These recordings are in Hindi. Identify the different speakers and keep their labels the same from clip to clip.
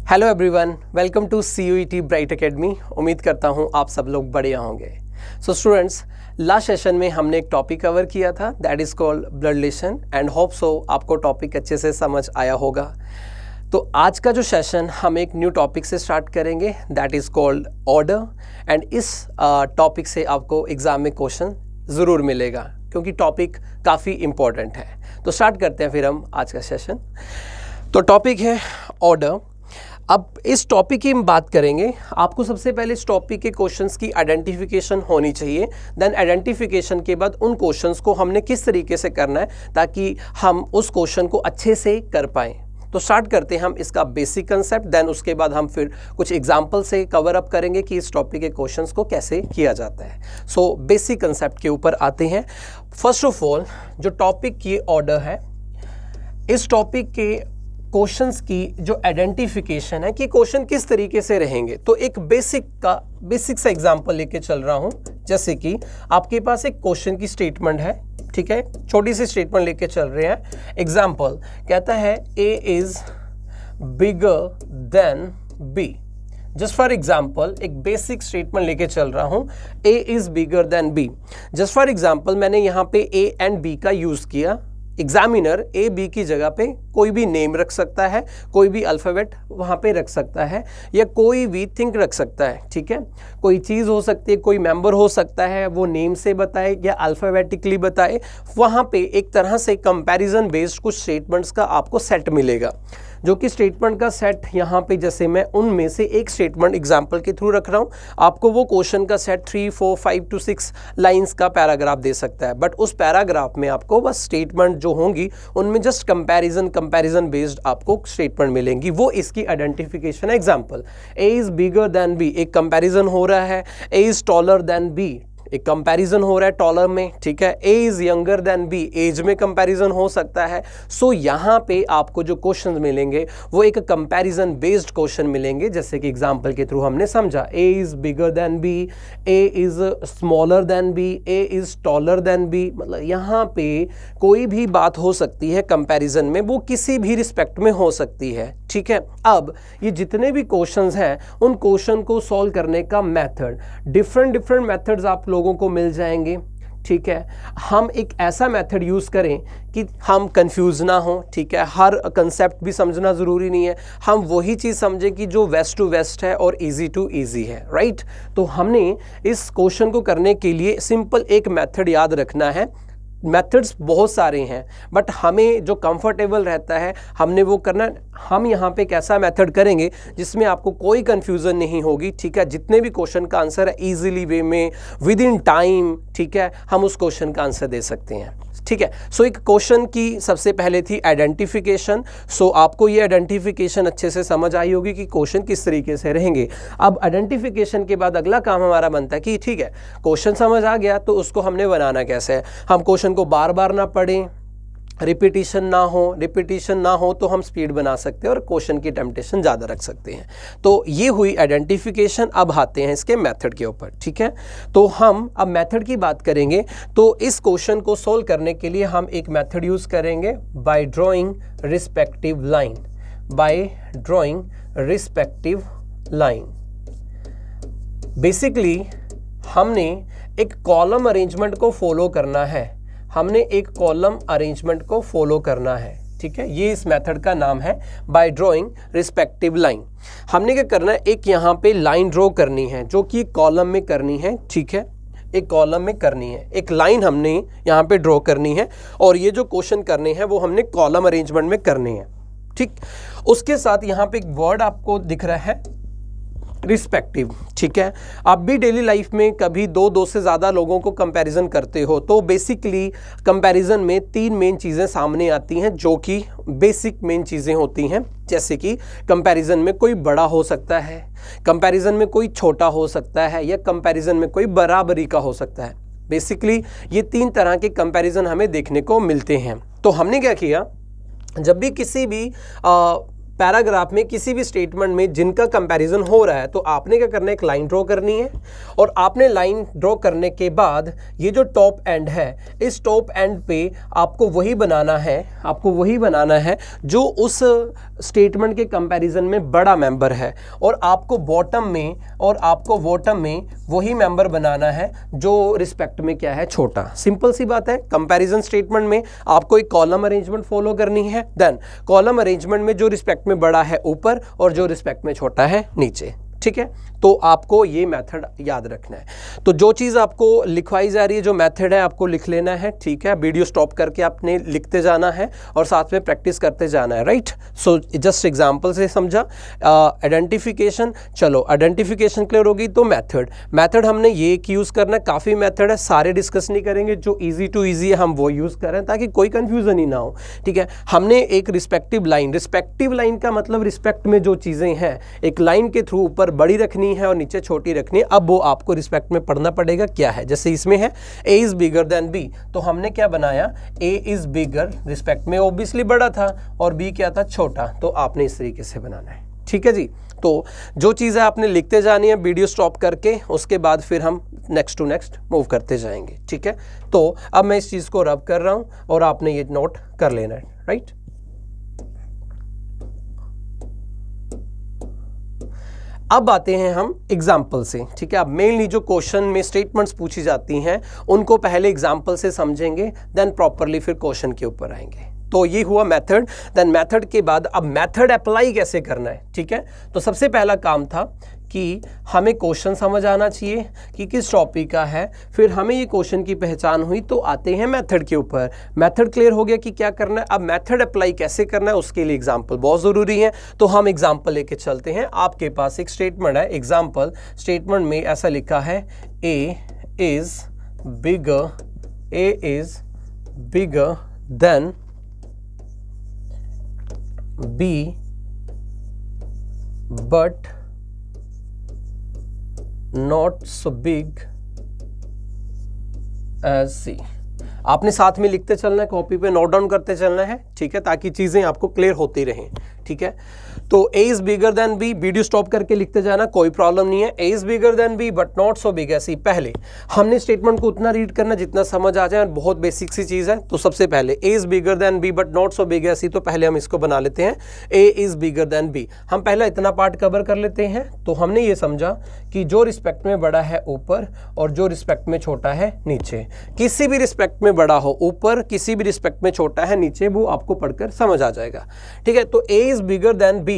Speaker 1: Hello everyone, welcome to CUET bright academy. उम्मीद करता हूँ आप सब लोग बढ़िया होंगे। सो स्टूडेंट्स, लास्ट सेशन में हमने एक टॉपिक कवर किया था, that is called blood relation, and hope so आपको टॉपिक अच्छे से समझ आया होगा। तो आज का जो सेशन हम एक न्यू टॉपिक से स्टार्ट करेंगे, that is called order. And इस टॉपिक से आपको एग्ज़ाम में क्वेश्चन ज़रूर मिलेगा क्योंकि टॉपिक काफ़ी इम्पॉर्टेंट है। तो स्टार्ट करते हैं फिर हम आज का सेशन। तो टॉपिक है ऑर्डर। अब इस टॉपिक की हम बात करेंगे। आपको सबसे पहले इस टॉपिक के क्वेश्चंस की आइडेंटिफिकेशन होनी चाहिए। देन आइडेंटिफिकेशन के बाद उन क्वेश्चंस को हमने किस तरीके से करना है ताकि हम उस क्वेश्चन को अच्छे से कर पाएँ। तो स्टार्ट करते हैं हम इसका बेसिक कंसेप्ट, देन उसके बाद हम फिर कुछ एग्जाम्पल से कवर अप करेंगे कि इस टॉपिक के क्वेश्चंस को कैसे किया जाता है। सो बेसिक कंसेप्ट के ऊपर आते हैं। फर्स्ट ऑफ ऑल, जो टॉपिक की ऑर्डर है, इस टॉपिक के क्वेश्चंस की जो आइडेंटिफिकेशन है कि क्वेश्चन किस तरीके से रहेंगे, तो एक बेसिक सा एग्जांपल लेके चल रहा हूं। जैसे कि आपके पास एक क्वेश्चन की स्टेटमेंट है, ठीक है, छोटी सी स्टेटमेंट लेके चल रहे हैं। एग्जांपल कहता है A is bigger than B। Just for example एक बेसिक स्टेटमेंट लेके चल रहा हूं, A is bigger than B। Just for example मैंने यहाँ पे A एंड B का यूज किया। एग्जामिनर A B की जगह पे कोई भी नेम रख सकता है, कोई भी अल्फ़ाबेट वहाँ पे रख सकता है, या कोई भी थिंग रख सकता है, ठीक है। कोई चीज़ हो सकती है, कोई मेंबर हो सकता है, वो नेम से बताए या अल्फ़ाबेटिकली बताए। वहाँ पे एक तरह से कंपैरिजन बेस्ड कुछ स्टेटमेंट्स का आपको सेट मिलेगा, जो कि स्टेटमेंट का सेट यहाँ पे जैसे मैं उनमें से एक स्टेटमेंट एग्जाम्पल के थ्रू रख रहा हूँ। आपको वो क्वेश्चन का सेट 3, 4, 5 to 6 लाइन्स का पैराग्राफ दे सकता है, बट उस पैराग्राफ में आपको बस स्टेटमेंट जो होंगी उनमें जस्ट कंपैरिजन बेस्ड आपको स्टेटमेंट मिलेंगी। वो इसकी आइडेंटिफिकेशन है। Example, A is bigger than B, एक कंपैरिजन हो रहा है। A is taller than B, एक कंपैरिजन हो रहा है टॉलर में, ठीक है। A is younger than B, age में कंपैरिजन हो सकता है। सो यहाँ पे आपको जो क्वेश्चन मिलेंगे वो एक कंपैरिजन बेस्ड क्वेश्चन मिलेंगे, जैसे कि एग्जांपल के थ्रू हमने समझा। A is bigger than B, A is smaller then B, A is taller than B। मतलब यहाँ पे कोई भी बात हो सकती है कंपैरिजन में, वो किसी भी रिस्पेक्ट में हो सकती है, ठीक है। अब ये जितने भी क्वेश्चंस हैं, उन क्वेश्चन को सॉल्व करने का मेथड, डिफरेंट मेथड्स आप लोगों को मिल जाएंगे, ठीक है। हम एक ऐसा मेथड यूज़ करें कि हम कंफ्यूज ना हो, ठीक है। हर कंसेप्ट भी समझना ज़रूरी नहीं है, हम वही चीज़ समझें कि जो वेस्ट टू वेस्ट है और इजी टू इजी है, राइट। तो हमने इस क्वेश्चन को करने के लिए सिंपल एक मेथड याद रखना है। मेथड्स बहुत सारे हैं, बट हमें जो कंफर्टेबल रहता है हमने वो करना। हम यहाँ पे कैसा मेथड करेंगे जिसमें आपको कोई कंफ्यूजन नहीं होगी, ठीक है। जितने भी क्वेश्चन का आंसर है इजीली वे में विद इन टाइम, ठीक है, हम उस क्वेश्चन का आंसर दे सकते हैं, ठीक है। सो एक क्वेश्चन की सबसे पहले थी आइडेंटिफिकेशन। सो आपको ये आइडेंटिफिकेशन अच्छे से समझ आई होगी कि क्वेश्चन किस तरीके से रहेंगे। अब आइडेंटिफिकेशन के बाद अगला काम हमारा बनता है कि ठीक है, क्वेश्चन समझ आ गया तो उसको हमने बनाना कैसे है। हम क्वेश्चन को बार बार ना पढ़ें, रिपीटिशन ना हो तो हम स्पीड बना सकते हैं और क्वेश्चन की टेम्पटेशन ज़्यादा रख सकते हैं। तो ये हुई आइडेंटिफिकेशन। अब आते हैं इसके मेथड के ऊपर, ठीक है। तो हम अब मेथड की बात करेंगे। तो इस क्वेश्चन को सोल्व करने के लिए हम एक मेथड यूज़ करेंगे, by drawing respective line. Basically हमने एक कॉलम अरेंजमेंट को फॉलो करना है, ठीक है। ये इस मेथड का नाम है बाय ड्राइंग रिस्पेक्टिव लाइन। हमने क्या करना है, एक यहाँ पे लाइन ड्रॉ करनी है जो कि कॉलम में करनी है, ठीक है। एक कॉलम में करनी है, एक लाइन हमने यहाँ पे ड्रॉ करनी है, और ये जो क्वेश्चन करने हैं वो हमने कॉलम अरेंजमेंट में करने हैं, ठीक। उसके साथ यहाँ पे एक वर्ड आपको दिख रहा है, रिस्पेक्टिव, ठीक है। आप भी डेली लाइफ में कभी दो से ज़्यादा लोगों को कंपैरिजन करते हो, तो बेसिकली कंपैरिजन में 3 मेन चीज़ें सामने आती हैं जो कि बेसिक मेन चीज़ें होती हैं। जैसे कि कंपैरिजन में कोई बड़ा हो सकता है, कंपैरिजन में कोई छोटा हो सकता है, या कंपैरिजन में कोई बराबरी का हो सकता है। बेसिकली ये 3 तरह के कंपैरिजन हमें देखने को मिलते हैं। तो हमने क्या किया, जब भी किसी भी पैराग्राफ में किसी भी स्टेटमेंट में जिनका कंपैरिजन हो रहा है, तो आपने क्या करना है, एक लाइन ड्रॉ करनी है। और आपने लाइन ड्रॉ करने के बाद ये जो टॉप एंड है, इस टॉप एंड पे आपको वही बनाना है जो उस स्टेटमेंट के कंपैरिजन में बड़ा मेंबर है, और आपको बॉटम में वही मेंबर बनाना है जो रिस्पेक्ट में क्या है, छोटा। सिंपल सी बात है। कंपैरिजन स्टेटमेंट में आपको एक कॉलम अरेंजमेंट फॉलो करनी है। देन कॉलम अरेंजमेंट में जो रिस्पेक्ट में बड़ा है ऊपर और जो रिस्पेक्ट में छोटा है नीचे। ठीक है, तो आपको ये मेथड याद रखना है। तो जो चीज़ आपको लिखवाई जा रही है, जो मेथड है, आपको लिख लेना है। ठीक है, वीडियो स्टॉप करके आपने लिखते जाना है और साथ में प्रैक्टिस करते जाना है। राइट, सो जस्ट एग्जांपल से समझा। आइडेंटिफिकेशन, चलो आइडेंटिफिकेशन क्लियर होगी। तो मेथड हमने ये एक यूज़ करना है। काफ़ी मेथड है, सारे डिस्कस नहीं करेंगे। जो ईजी टू ईजी है हम वो यूज़ करें ताकि कोई कन्फ्यूज़न ही ना हो। ठीक है, हमने एक रिस्पेक्टिव लाइन का मतलब रिस्पेक्ट में जो चीज़ें हैं, एक लाइन के थ्रू ऊपर बड़ी रखनी है और नीचे छोटी रखनी है। अब वो आपको रिस्पेक्ट में पढ़ना पड़ेगा क्या है। जैसे इसमें है a is bigger than b, तो हमने क्या बनाया, a इज बिगर रिस्पेक्ट में ऑब्वियसली बड़ा था और b क्या था, छोटा। तो आपने इस तरीके से बनाना है। ठीक है जी, तो जो चीज़ है आपने लिखते जानी है वीडियो स्टॉप करके, उसके बाद फिर हम नेक्स्ट टू नेक्स्ट मूव करते जाएंगे। ठीक है, तो अब मैं इस चीज़ को रब कर रहा हूँ और आपने ये नोट कर लेना है। राइट, अब आते हैं हम एग्जाम्पल से। ठीक है, अब मेनली जो क्वेश्चन में स्टेटमेंट्स पूछी जाती हैं उनको पहले एग्जाम्पल से समझेंगे, देन प्रॉपरली फिर क्वेश्चन के ऊपर आएंगे। तो ये हुआ मेथड। देन मेथड के बाद अब मेथड अप्लाई कैसे करना है। ठीक है, तो सबसे पहला काम था कि हमें क्वेश्चन समझ आना चाहिए कि किस टॉपिक का है। फिर हमें ये क्वेश्चन की पहचान हुई तो आते हैं मेथड के ऊपर। मेथड क्लियर हो गया कि क्या करना है। अब मेथड अप्लाई कैसे करना है उसके लिए एग्जांपल बहुत ज़रूरी है। तो हम एग्जांपल लेके चलते हैं। आपके पास एक स्टेटमेंट है, एग्जांपल स्टेटमेंट में ऐसा लिखा है A is bigger than B but not so big as C. आपने साथ में लिखते चलना है, कॉपी पे नोट डाउन करते चलना है। ठीक है, ताकि चीज़ें आपको क्लियर होती रहें। ठीक है, तो a is bigger than b, video stop करके लिखते जाना, कोई प्रॉब्लम नहीं है। a is bigger than b but not so big as c। पहले हमने स्टेटमेंट को उतना रीड करना जितना समझ आ जाए, बहुत बेसिक सी चीज़ है। तो सबसे पहले a is bigger than b but not so big as c, तो पहले हम इसको बना लेते हैं a is bigger than b। हम पहला इतना पार्ट कवर कर लेते हैं। तो हमने ये समझा कि जो रिस्पेक्ट में बड़ा है ऊपर और जो रिस्पेक्ट में छोटा है नीचे। किसी भी रिस्पेक्ट में बड़ा हो ऊपर, किसी भी रिस्पेक्ट में छोटा है नीचे, वो आपको पढ़कर समझ आ जाएगा। ठीक है, तो a is bigger than b,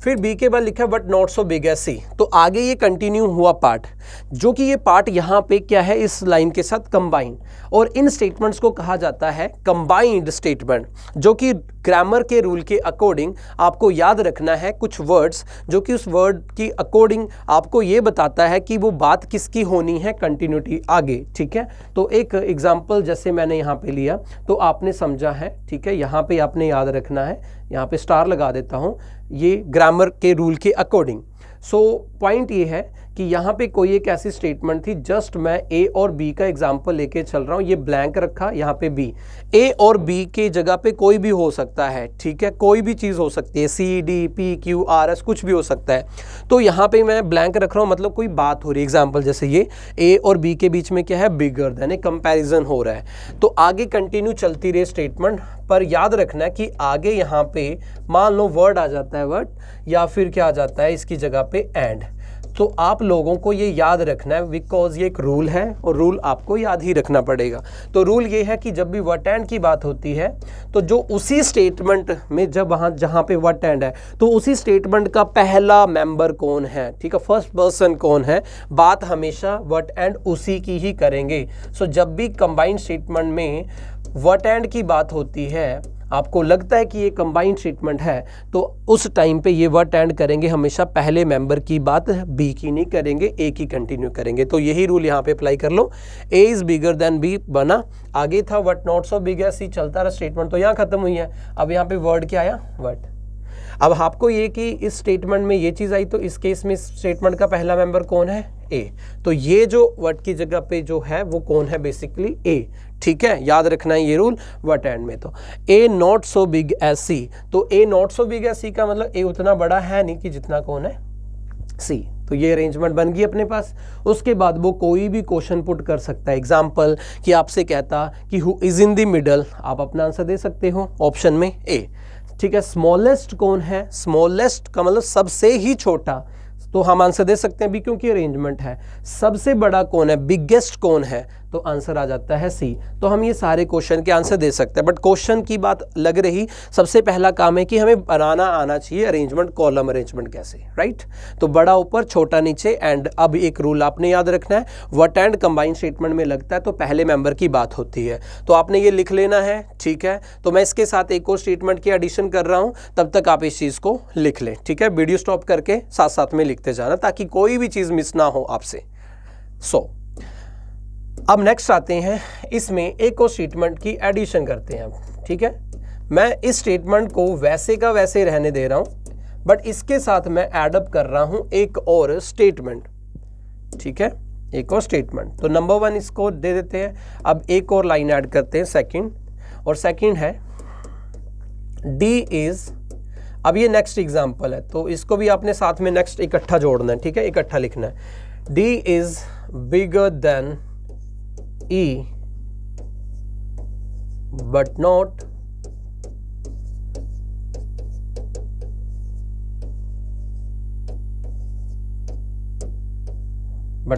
Speaker 1: फिर b के बाद लिखा but not so big as c। तो आगे ये कंटिन्यू हुआ पार्ट, जो कि ये पार्ट यहाँ पे क्या है, इस लाइन के साथ कंबाइन। और इन स्टेटमेंट्स को कहा जाता है कंबाइंड स्टेटमेंट, जो कि ग्रामर के रूल के अकॉर्डिंग आपको याद रखना है कुछ वर्ड्स, जो कि उस वर्ड की अकॉर्डिंग आपको ये बताता है कि वो बात किसकी होनी है, कंटिन्यूटी आगे। ठीक है, तो एक एग्जांपल जैसे मैंने यहाँ पे लिया तो आपने समझा है। ठीक है, यहाँ पे आपने याद रखना है, यहाँ पे स्टार लगा देता हूँ, ये ग्रामर के रूल के अकॉर्डिंग। सो पॉइंट ये है कि यहाँ पे कोई एक ऐसी स्टेटमेंट थी, जस्ट मैं ए और बी का एग्जांपल लेके चल रहा हूँ। ये ब्लैंक रखा, यहाँ पे बी, ए और बी के जगह पे कोई भी हो सकता है। ठीक है, कोई भी चीज़ हो सकती है, C D P Q R S, कुछ भी हो सकता है। तो यहाँ पे मैं ब्लैंक रख रहा हूँ, मतलब कोई बात हो रही है। एग्जाम्पल जैसे ये ए और बी के बीच में क्या है, बिगर देन, एक कंपेरिजन हो रहा है। तो आगे कंटिन्यू चलती रही स्टेटमेंट, पर याद रखना है कि आगे यहाँ पे मान लो वर्ड आ जाता है, वर्ड, या फिर क्या आ जाता है इसकी जगह पे एंड। तो आप लोगों को ये याद रखना है, बिकॉज ये एक रूल है और रूल आपको याद ही रखना पड़ेगा। तो रूल ये है कि जब भी व्हाट एंड की बात होती है तो जो उसी स्टेटमेंट में जब जहाँ पे व्हाट एंड है तो उसी स्टेटमेंट का पहला मेंबर कौन है, ठीक है, फर्स्ट पर्सन कौन है, बात हमेशा व्हाट एंड उसी की ही करेंगे। सो जब भी कंबाइंड स्टेटमेंट में व्हाट एंड की बात होती है, आपको लगता है कि ये कंबाइंड स्टेटमेंट है, तो उस टाइम पे ये व्हाट एंड करेंगे, हमेशा पहले मेंबर की बात बी की नहीं करेंगे, ए की कंटिन्यू करेंगे। तो यही रूल यहाँ पे अप्लाई कर लो। A is bigger than B बना, आगे था what not so big as C, चलता रहा स्टेटमेंट, तो यहाँ खत्म हुई है। अब यहाँ पे वर्ड क्या आया, व्हाट। अब आपको ये कि इस स्टेटमेंट में ये चीज़ आई, तो इस केस में स्टेटमेंट का पहला मेंबर कौन है, ए। तो ये जो वर्ड की जगह पे जो है वो कौन है, बेसिकली ए। ठीक है, याद रखना है ये रूल व्हाट एंड में। तो ए not so big as C, तो ए नॉट सो बिग एज सी का मतलब ए उतना बड़ा है नहीं कि जितना कौन है, सी। तो ये अरेंजमेंट बन गई अपने पास। उसके बाद वो कोई भी क्वेश्चन पुट कर सकता है। एग्जाम्पल कि आपसे कहता कि who is in the middle, आप अपना आंसर दे सकते हो ऑप्शन में ए। ठीक है, स्मॉलेस्ट कौन है, स्मॉलेस्ट का मतलब सबसे ही छोटा, तो हम आंसर दे सकते हैं बी क्योंकि अरेंजमेंट है। सबसे बड़ा कौन है, बिगेस्ट कौन है, तो आंसर आ जाता है सी। तो हम ये सारे क्वेश्चन के आंसर दे सकते हैं। बट क्वेश्चन की बात लग रही, सबसे पहला काम है कि हमें बनाना आना चाहिए अरेंजमेंट, कॉलम अरेंजमेंट कैसे, राइट। तो बड़ा ऊपर छोटा नीचे। एंड अब एक रूल आपने याद रखना है, व्हाट एंड कंबाइन स्टेटमेंट में लगता है तो पहले मेंबर की बात होती है, तो आपने ये लिख लेना है। ठीक है, तो मैं इसके साथ एक और स्टेटमेंट की एडिशन कर रहा हूं, तब तक आप इस चीज को लिख लें। ठीक है, वीडियो स्टॉप करके साथ साथ में लिखते जाना ताकि कोई भी चीज मिस ना हो आपसे। अब नेक्स्ट आते हैं, इसमें एक और स्टेटमेंट की एडिशन करते हैं। ठीक है, मैं इस स्टेटमेंट को वैसे का वैसे रहने दे रहा हूं, बट इसके साथ मैं ऐड अप कर रहा हूं एक और स्टेटमेंट। ठीक है, एक और स्टेटमेंट। तो नंबर 1 इसको दे देते हैं। अब एक और लाइन ऐड करते हैं सेकंड, और सेकंड है डी इज, अब ये नेक्स्ट एग्जांपल है तो इसको भी आपने साथ में नेक्स्ट इकट्ठा जोड़ना है। ठीक है, इकट्ठा लिखना है। D is bigger then E but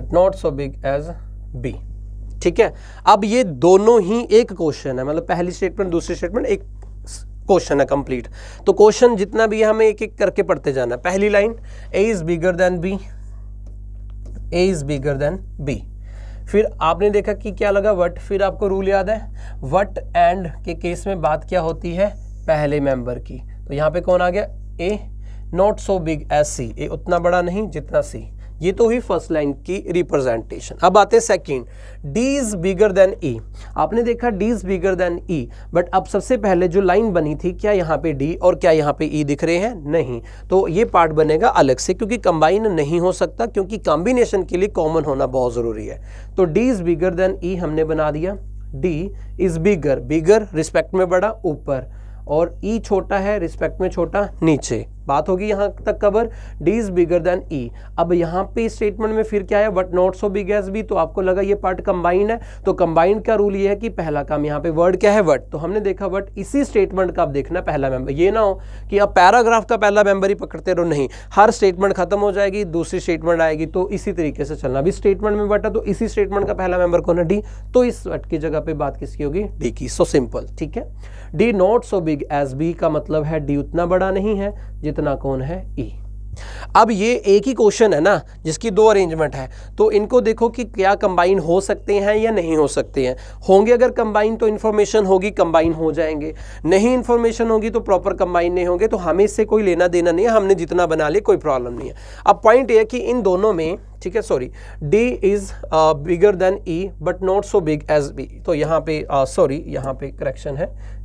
Speaker 1: not so big as B। ठीक है, अब ये दोनों ही एक क्वेश्चन है, मतलब पहली स्टेटमेंट दूसरी स्टेटमेंट एक क्वेश्चन है कंप्लीट। तो क्वेश्चन जितना भी है हमें एक एक करके पढ़ते जाना है। पहली line A is bigger than B, A is bigger than B। फिर आपने देखा कि क्या लगा वट, फिर आपको रूल याद है वट एंड के केस में बात क्या होती है, पहले मेंबर की। तो यहाँ पे कौन आ गया, A not so big as C, A उतना बड़ा नहीं जितना सी। ये तो ही फर्स्ट लाइन की रिप्रेजेंटेशन। अब आते हैं second, D is bigger than E. आपने देखा D is bigger than E, but अब सबसे पहले जो लाइन बनी थी, क्या यहाँ पे डी और क्या यहाँ पे ई दिख रहे हैं, नहीं। तो ये पार्ट बनेगा अलग से, क्योंकि कंबाइन नहीं हो सकता, क्योंकि कॉम्बिनेशन के लिए कॉमन होना बहुत जरूरी है। तो डी इज बिगर देन ई हमने बना दिया। D is bigger, bigger respect में बड़ा ऊपर, और ई छोटा है रिस्पेक्ट में छोटा नीचे। बात होगी यहाँ तक cover. D is bigger than E. अब यहाँ पे स्टेटमेंट में फिर क्या है, but not so big as B. तो आपको लगा ये पार्ट कंबाइंड है, तो कंबाइंड का रूल ये है कि पहला काम यहाँ पे वर्ड क्या है, वट। तो हमने देखा वट, इसी स्टेटमेंट का आप देखना पहला मेंबर। ये ना हो कि आप पैराग्राफ का पहला मेंबर ही पकड़ते रहो, नहीं, हर स्टेटमेंट खत्म हो जाएगी दूसरी स्टेटमेंट आएगी, तो इसी तरीके से चलना। अभी स्टेटमेंट में वट है तो इसी स्टेटमेंट का पहला मेंबर कौन है, डी। तो इस वट की जगह पे बात किसकी होगी, डी की। So simple. ठीक है, D not so big as B का मतलब है डी उतना बड़ा नहीं है जितना कौन है, ई। अब ये एक ही क्वेश्चन है ना जिसकी दो अरेंजमेंट है, तो इनको देखो कि क्या कंबाइन हो सकते हैं या नहीं हो सकते हैं। होंगे अगर कंबाइन तो इन्फॉर्मेशन होगी, कंबाइन हो जाएंगे। नहीं इन्फॉर्मेशन होगी तो प्रॉपर कंबाइन नहीं होंगे। तो हमें इससे कोई लेना देना नहीं है, हमने जितना बना लिया कोई प्रॉब्लम नहीं है। अब पॉइंट ये है कि इन दोनों में, ठीक है, sorry, D is bigger than E but not so big as B. तो यहाँ पे सॉरी, यहाँ पे करेक्शन है।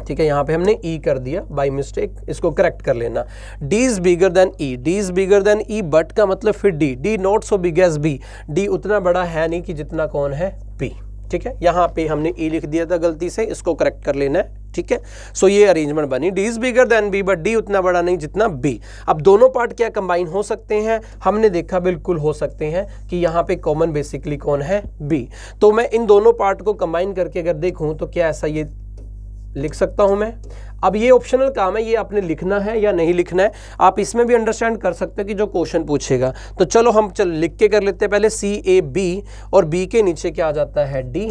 Speaker 1: ठीक है, यहाँ पे हमने ई कर दिया बाय मिस्टेक, इसको करेक्ट कर लेना। D is bigger than E, D is bigger than E but का मतलब फिर D, D not so big as B, D उतना बड़ा है नहीं कि जितना कौन है, बी। ठीक है, यहाँ पे हमने ई लिख दिया था गलती से, इसको करेक्ट कर लेना है। ठीक है, सो ये अरेंजमेंट बनी, D is bigger than B but D उतना बड़ा नहीं जितना बी। अब दोनों पार्ट क्या कंबाइन हो सकते हैं, हमने देखा बिल्कुल हो सकते हैं कि यहाँ पे कॉमन बेसिकली कौन है, बी। तो मैं इन दोनों पार्ट को कंबाइन करके अगर देखूँ तो क्या ऐसा ये लिख सकता हूं मैं। अब ये ऑप्शनल काम है, ये आपने लिखना है या नहीं लिखना है। आप इसमें भी अंडरस्टैंड कर सकते हो कि जो क्वेश्चन पूछेगा। तो चलो हम लिख के कर लेते हैं पहले, सी ए बी, और बी के नीचे क्या आ जाता है, डी।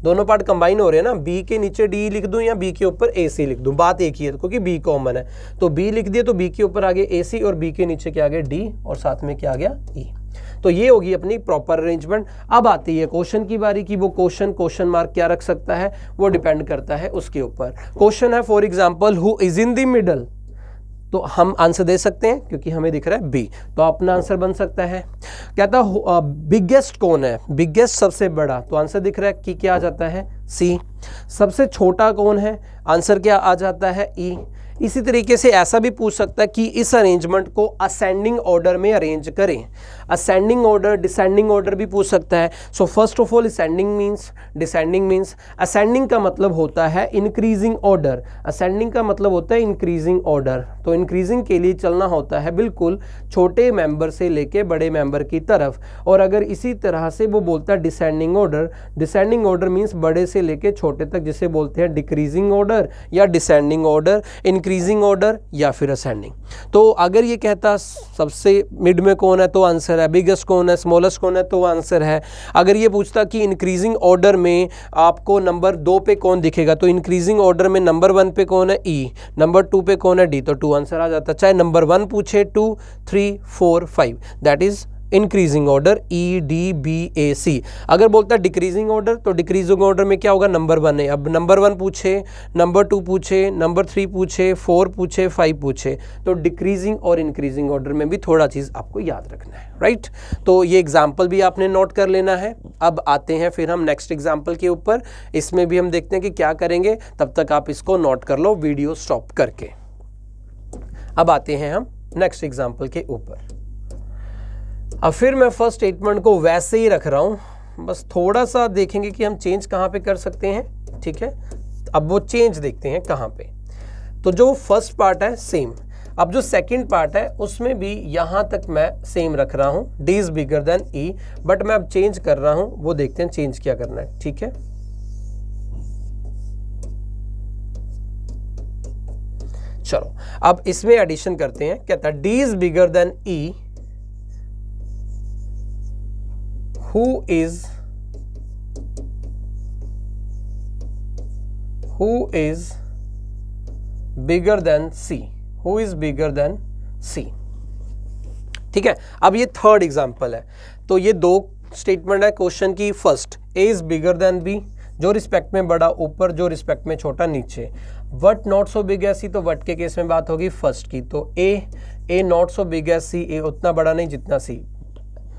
Speaker 1: दोनों पार्ट कंबाइन हो रहे हैं ना, बी के नीचे डी लिख दूं या बी के ऊपर ए सी लिख दूं, बात एक ही है क्योंकि बी कॉमन है। तो बी लिख दिया, तो बी के ऊपर आ गया ए सी और बी के नीचे क्या आ गया, डी, और साथ में क्या आ गया, ई। तो ये होगी अपनी प्रॉपर अरेंजमेंट। अब आती है क्वेश्चन की बारी की वो क्वेश्चन मार्क क्या रख सकता है, वो डिपेंड करता है उसके ऊपर। क्वेश्चन है for example who is in the middle, तो हम आंसर दे सकते हैं क्योंकि हमें दिख रहा है बी, तो अपना आंसर बन सकता है। कहता बिगेस्ट कौन है, बिगेस्ट सबसे बड़ा, तो आंसर दिख रहा है कि क्या आ जाता है, सी। सबसे छोटा कौन है, आंसर क्या आ जाता है ई। इसी तरीके से ऐसा भी पूछ सकता है कि इस अरेंजमेंट को असेंडिंग ऑर्डर में अरेंज करें, असेंडिंग ऑर्डर, डिसेंडिंग ऑर्डर भी पूछ सकता है। So first of all ascending means, descending means, ascending का मतलब होता है इंक्रीजिंग ऑर्डर, असेंडिंग का मतलब होता है इंक्रीजिंग ऑर्डर। तो इंक्रीजिंग के लिए चलना होता है बिल्कुल छोटे मेंबर से लेके बड़े मेंबर की तरफ। और अगर इसी तरह से वो बोलता है descending order, descending order means बड़े से लेके छोटे तक, जिसे बोलते हैं डिक्रीजिंग ऑर्डर या डिसेंडिंग ऑर्डर, इंक्रीजिंग ऑर्डर या फिर असेंडिंग। तो अगर ये कहता सबसे मिड में कौन है तो आंसर है, बिगेस्ट कौन है, स्मॉलेस्ट कौन है तो आंसर है। अगर ये पूछता कि इंक्रीजिंग ऑर्डर में आपको नंबर 2 पे कौन दिखेगा, तो इंक्रीजिंग ऑर्डर में नंबर 1 पे कौन है, ई, नंबर 2 पे कौन है, डी, तो 2 आंसर आ जाता। चाहे नंबर 1 पूछे, 2, 3, 4, 5, that is increasing order, E, D, B, A, C. अगर बोलता है डिक्रीजिंग ऑर्डर, तो डिक्रीजिंग ऑर्डर में क्या होगा, नंबर 1 है। अब नंबर 1 पूछे, नंबर 2 पूछे, नंबर 3 पूछे, 4 पूछे, 5 पूछे, तो डिक्रीजिंग और इंक्रीजिंग ऑर्डर में भी थोड़ा चीज़ आपको याद रखना है, राइट। तो ये एग्जाम्पल भी आपने नोट कर लेना है। अब आते हैं फिर हम नेक्स्ट एग्जाम्पल के ऊपर, इसमें भी हम देखते हैं कि क्या करेंगे, तब तक आप इसको नोट कर लो वीडियो स्टॉप करके। अब आते हैं हम नेक्स्ट एग्जाम्पल के ऊपर। अब फिर मैं फर्स्ट स्टेटमेंट को वैसे ही रख रहा हूं, बस थोड़ा सा देखेंगे कि हम चेंज कहां पे कर सकते हैं, ठीक है। अब वो चेंज देखते हैं कहां पे। तो जो फर्स्ट पार्ट है सेम, अब जो सेकंड पार्ट है उसमें भी यहां तक मैं सेम रख रहा हूं, D is bigger than E, but मैं अब चेंज कर रहा हूं, वो देखते हैं चेंज क्या करना है, ठीक है। चलो अब इसमें एडिशन करते हैं। कहता है D is bigger than E, who is bigger than C, who is bigger than C, ठीक है। अब ये थर्ड एग्जांपल है। तो ये दो स्टेटमेंट है क्वेश्चन की। First, A is bigger than B, जो रिस्पेक्ट में बड़ा ऊपर, जो रिस्पेक्ट में छोटा नीचे। What not so big as C, तो वट के केस में बात होगी फर्स्ट की। तो A not so big as C, A उतना बड़ा नहीं जितना C।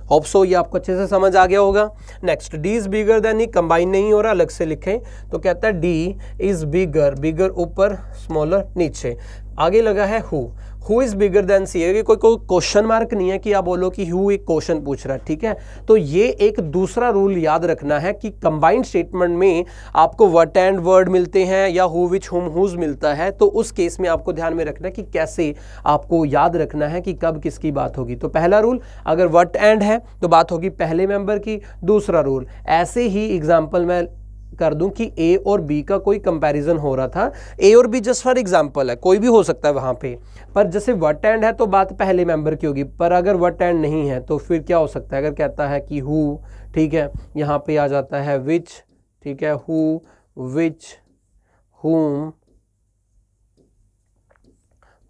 Speaker 1: होप सो ये आपको अच्छे से समझ आ गया होगा। Next, D is bigger than E, combine नहीं हो रहा, अलग से लिखें। तो कहता है डी इज बिगर, बिगर ऊपर, स्मॉलर नीचे। आगे लगा है हु इज बिगर देन सी। ये कोई क्वेश्चन मार्क नहीं है कि आप बोलो कि हु एक क्वेश्चन पूछ रहा है, ठीक है। तो ये एक दूसरा रूल याद रखना है कि कंबाइंड स्टेटमेंट में आपको व्हाट एंड वर्ड मिलते हैं या हु, विच, हुम, हुज मिलता है, तो उस केस में आपको ध्यान में रखना है कि कैसे आपको याद रखना है कि कब किसकी बात होगी। तो पहला रूल, अगर व्हाट एंड है तो बात होगी पहले मेंबर की। दूसरा रूल, ऐसे ही एग्जाम्पल मैं कर दूं कि ए और बी का कोई कंपैरिजन हो रहा था, ए और बी जस्ट फॉर एग्जांपल है, कोई भी हो सकता है वहां पे, पर जैसे व्हाट एंड है तो बात पहले मेंबर की होगी। पर अगर व्हाट एंड नहीं है तो फिर क्या हो सकता है, अगर कहता है कि हु, ठीक है, यहाँ पे आ जाता है विच, ठीक है, who, which, whom,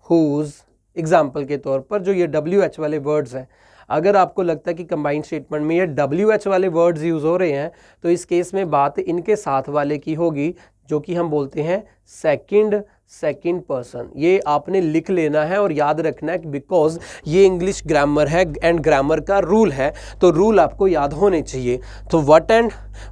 Speaker 1: whose. Example के तौर पर जो ये WH वाले वर्ड्स हैं, अगर आपको लगता है कि कंबाइंड स्टेटमेंट में ये WH वाले वर्ड्स यूज हो रहे हैं, तो इस केस में बात इनके साथ वाले की होगी, जो कि हम बोलते हैं सेकंड पर्सन। ये आपने लिख लेना है और याद रखना है, बिकॉज ये इंग्लिश ग्रामर है एंड ग्रामर का रूल है, तो रूल आपको याद होने चाहिए। तो व्हाट एंड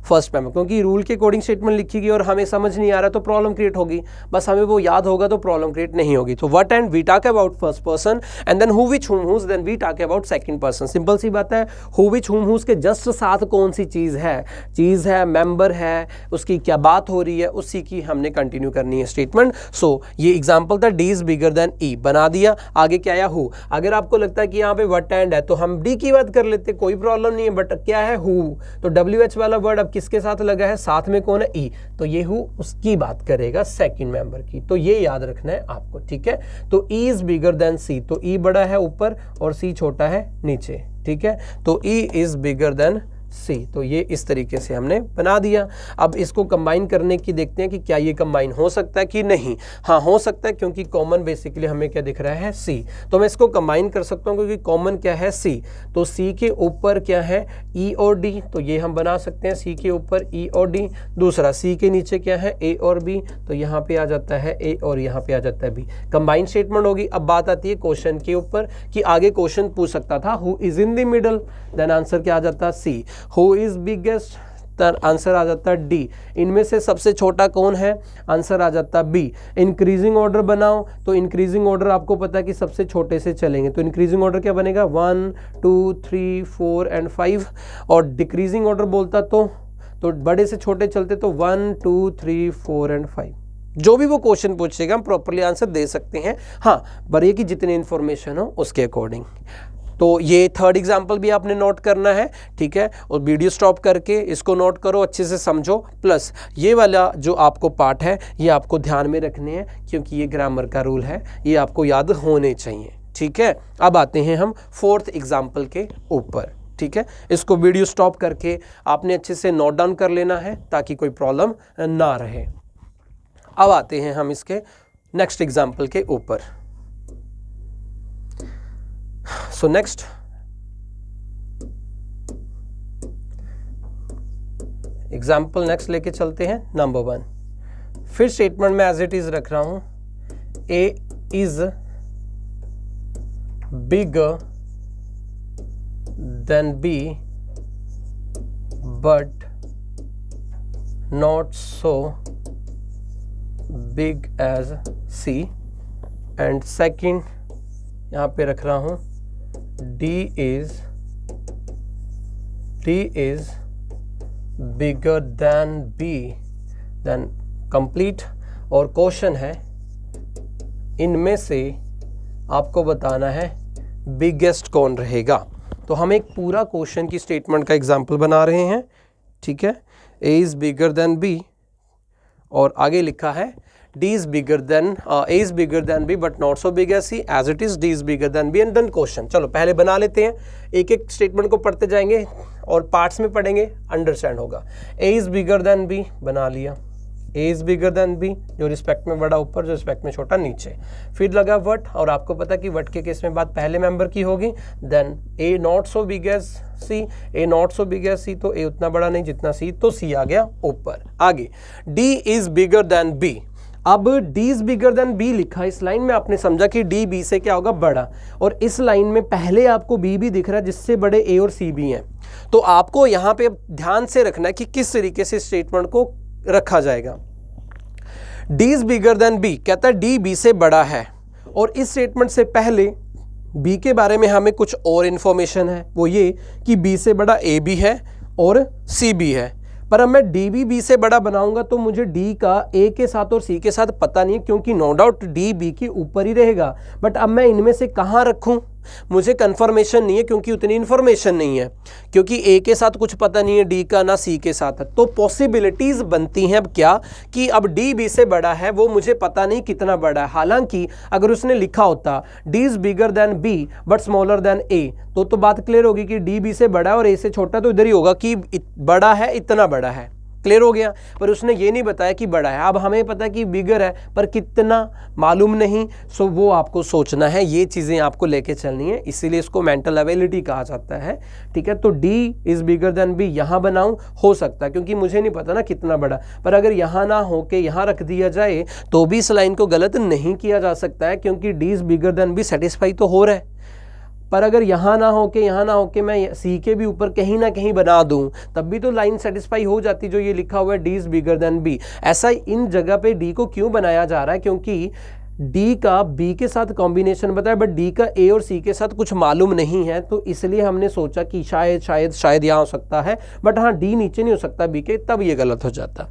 Speaker 1: फर्स्ट मेंबर, क्योंकि रूल के अकॉर्डिंग स्टेटमेंट लिखी गई और हमें समझ नहीं आ रहा तो प्रॉब्लम क्रिएट होगी, बस हमें वो याद होगा तो प्रॉब्लम क्रिएट नहीं होगी। तो what and we talk about first person and then who, which, whom, whose, then we talk about second person. Simple सी बात है, हु, विच, हुम, हुज के जस्ट साथ कौन सी चीज़ है, मेंबर है, उसकी क्या बात हो रही है, उसी की हमने कंटिन्यू करनी है स्टेटमेंट। सो ये एग्जांपल था डी इज बिगर देन ई, बना दिया। आगे क्या आया, हु। अगर आपको लगता है कि यहाँ पे व्हाट एंड है तो हम डी की बात कर लेते, कोई प्रॉब्लम नहीं है, बट क्या है, हु। तो WH वाला वर्ड अब किसके साथ लगा है, साथ में कौन है, ई, तो ये हु उसकी बात करेगा, सेकंड मेंबर की। तो ये याद रखना है आपको, ठीक है। तो ई इज बिगर देन सी, तो ई बड़ा है ऊपर और सी छोटा है नीचे, ठीक है। तो ई इज बिगर देन सी, तो ये इस तरीके से हमने बना दिया। अब इसको कंबाइन करने की देखते हैं कि क्या ये कंबाइन हो सकता है कि नहीं। हाँ, हो सकता है, क्योंकि कॉमन बेसिकली हमें क्या दिख रहा है, सी। तो मैं इसको कंबाइन कर सकता हूँ क्योंकि कॉमन क्या है, सी। तो सी के ऊपर क्या है, ई और डी, तो ये हम बना सकते हैं, सी के ऊपर ई और डी। दूसरा, सी के नीचे क्या है, ए और बी, तो यहाँ पे आ जाता है ए और यहाँ पे आ जाता है बी। कंबाइन स्टेटमेंट होगी। अब बात आती है क्वेश्चन के ऊपर कि आगे क्वेश्चन पूछ सकता था who is in the middle, then answer क्या आ जाता है, C. Who is biggest, answer आ जाता डी। इनमें से सबसे छोटा कौन है, आंसर आ जाता बी। इंक्रीजिंग ऑर्डर बनाओ तो इंक्रीजिंग ऑर्डर आपको पता है कि सबसे छोटे से चलेंगे, तो इंक्रीजिंग ऑर्डर क्या बनेगा 1 2 3 4 एंड 5। और डिक्रीजिंग ऑर्डर बोलता तो बड़े से छोटे चलते तो 1 2 3 4 एंड 5। जो भी वो क्वेश्चन पूछेगा हम प्रॉपरली आंसर दे सकते हैं, हाँ पर ये कि जितनी इन्फॉर्मेशन हो उसके अकॉर्डिंग। तो ये थर्ड एग्जाम्पल भी आपने नोट करना है, ठीक है, और वीडियो स्टॉप करके इसको नोट करो, अच्छे से समझो, प्लस ये वाला जो आपको पार्ट है ये आपको ध्यान में रखने हैं क्योंकि ये ग्रामर का रूल है, ये आपको याद होने चाहिए, ठीक है। अब आते हैं हम फोर्थ एग्जाम्पल के ऊपर, ठीक है। इसको वीडियो स्टॉप करके आपने अच्छे से नोट डाउन कर लेना है ताकि कोई प्रॉब्लम ना रहे। अब आते हैं हम इसके नेक्स्ट एग्जाम्पल के ऊपर। सो नेक्स्ट एग्जाम्पल नेक्स्ट लेके चलते हैं नंबर 1। फिर स्टेटमेंट में एज इट इज रख रहा हूं, A is bigger than B but not so big as C. And second यहाँ पे रख रहा हूँ D is bigger than B, then complete। और क्वेश्चन है इनमें से आपको बताना है बिगेस्ट कौन रहेगा। तो हम एक पूरा क्वेश्चन की स्टेटमेंट का एग्जाम्पल बना रहे हैं, ठीक है। A is bigger than B और आगे लिखा है D is bigger than A is bigger than B but not so big as C, as it is D is bigger than B and then question। चलो पहले बना लेते हैं, एक एक स्टेटमेंट को पढ़ते जाएंगे और पार्ट्स में पढ़ेंगे, अंडरस्टैंड होगा। A is bigger than B बना लिया, A is bigger than B, जो रिस्पेक्ट में बड़ा ऊपर, जो रिस्पेक्ट में छोटा नीचे। फिर लगा वट, और आपको पता कि वट के केस में बात पहले मेंबर की होगी। Then A not so big as C, A not so big as C, तो A उतना बड़ा नहीं जितना C, तो C आ गया ऊपर। आगे D is bigger than B। अब D is bigger than B लिखा, इस लाइन में आपने समझा कि D B से क्या होगा बड़ा, और इस लाइन में पहले आपको B भी दिख रहा है जिससे बड़े A और C भी हैं। तो आपको यहाँ पे ध्यान से रखना है कि किस तरीके से स्टेटमेंट को रखा जाएगा। D is bigger than B कहता है D B से बड़ा है, और इस स्टेटमेंट से पहले B के बारे में हमें कुछ और इन्फॉर्मेशन है, वो ये कि B से बड़ा A भी है और C भी है। पर अब मैं D भी B से बड़ा बनाऊंगा तो मुझे D का A के साथ और C के साथ पता नहीं है, क्योंकि नो डाउट D B के ऊपर ही रहेगा। बट अब मैं इनमें से कहाँ रखूं, मुझे कंफर्मेशन नहीं है क्योंकि उतनी इन्फॉर्मेशन नहीं है, क्योंकि A के साथ कुछ पता नहीं है, D का ना C के साथ है। तो पॉसिबिलिटीज बनती हैं अब क्या कि अब D B से बड़ा है, वो मुझे पता नहीं कितना बड़ा है। हालांकि अगर उसने लिखा होता D is bigger than B but smaller than A, तो बात क्लियर होगी कि D B से बड़ा है और A से छोटा, तो इधर ही होगा कि बड़ा है, इतना बड़ा है, क्लियर हो गया। पर उसने ये नहीं बताया कि बड़ा है। अब हमें पता है कि बिगर है पर कितना मालूम नहीं, सो वो आपको सोचना है, ये चीज़ें आपको लेके चलनी है, इसीलिए इसको मेंटल एबिलिटी कहा जाता है, ठीक है। तो D is bigger than B यहाँ बनाऊँ, हो सकता है क्योंकि मुझे नहीं पता ना कितना बड़ा, पर अगर यहाँ ना हो के यहाँ रख दिया जाए तो भी इस लाइन को गलत नहीं किया जा सकता है, क्योंकि D is bigger than B satisfy तो हो रहा है। पर अगर यहाँ ना हो के मैं सी के भी ऊपर कहीं ना कहीं बना दूं, तब भी तो लाइन सेटिस्फाई हो जाती, जो ये लिखा हुआ है D is bigger than B। ऐसा इन जगह पे D को क्यों बनाया जा रहा है, क्योंकि D का B के साथ कॉम्बिनेशन बताया बट D का A और C के साथ कुछ मालूम नहीं है, तो इसलिए हमने सोचा कि शायद यहाँ हो सकता है, बट हाँ D नीचे नहीं हो सकता B के, तब ये गलत हो जाता।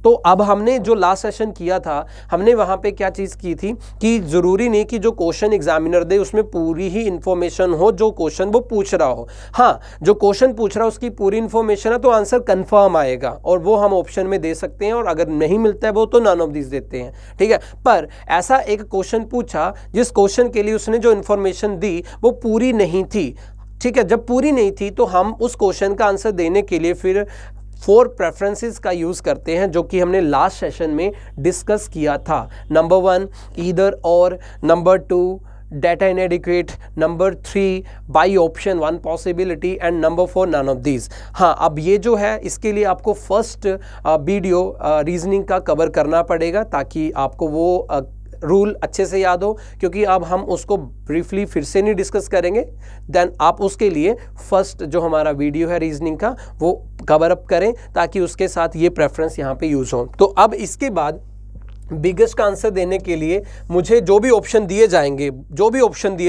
Speaker 1: तो अब हमने जो लास्ट सेशन किया था, हमने वहाँ पे क्या चीज़ की थी कि ज़रूरी नहीं कि जो क्वेश्चन एग्जामिनर दे उसमें पूरी ही इन्फॉर्मेशन हो जो क्वेश्चन वो पूछ रहा हो। हाँ, जो क्वेश्चन पूछ रहा है उसकी पूरी इन्फॉर्मेशन है तो आंसर कंफर्म आएगा, और वो हम ऑप्शन में दे सकते हैं, और अगर नहीं मिलता है वो तो नन ऑफ दिस देते हैं, ठीक है। पर ऐसा एक क्वेश्चन पूछा जिस क्वेश्चन के लिए उसने जो इन्फॉर्मेशन दी वो पूरी नहीं थी, ठीक है। जब पूरी नहीं थी तो हम उस क्वेश्चन का आंसर देने के लिए फिर 4 प्रेफरेंसेस का यूज़ करते हैं, जो कि हमने लास्ट सेशन में डिस्कस किया था। नंबर 1 ईदर और, number 2 data inadequate, number 3 by option 1 possibility, and number 4 none of these. हाँ, अब ये जो है इसके लिए आपको फर्स्ट वीडियो रीजनिंग का कवर करना पड़ेगा ताकि आपको वो रूल अच्छे से याद हो, क्योंकि अब हम उसको ब्रीफली फिर से नहीं डिस्कस करेंगे, देन आप उसके लिए फर्स्ट जो हमारा वीडियो है रीजनिंग का वो कवर अप करें ताकि उसके साथ ये प्रेफरेंस यहाँ पे यूज़ हो। तो अब इसके बाद बिगेस्ट का आंसर देने के लिए मुझे जो भी ऑप्शन दिए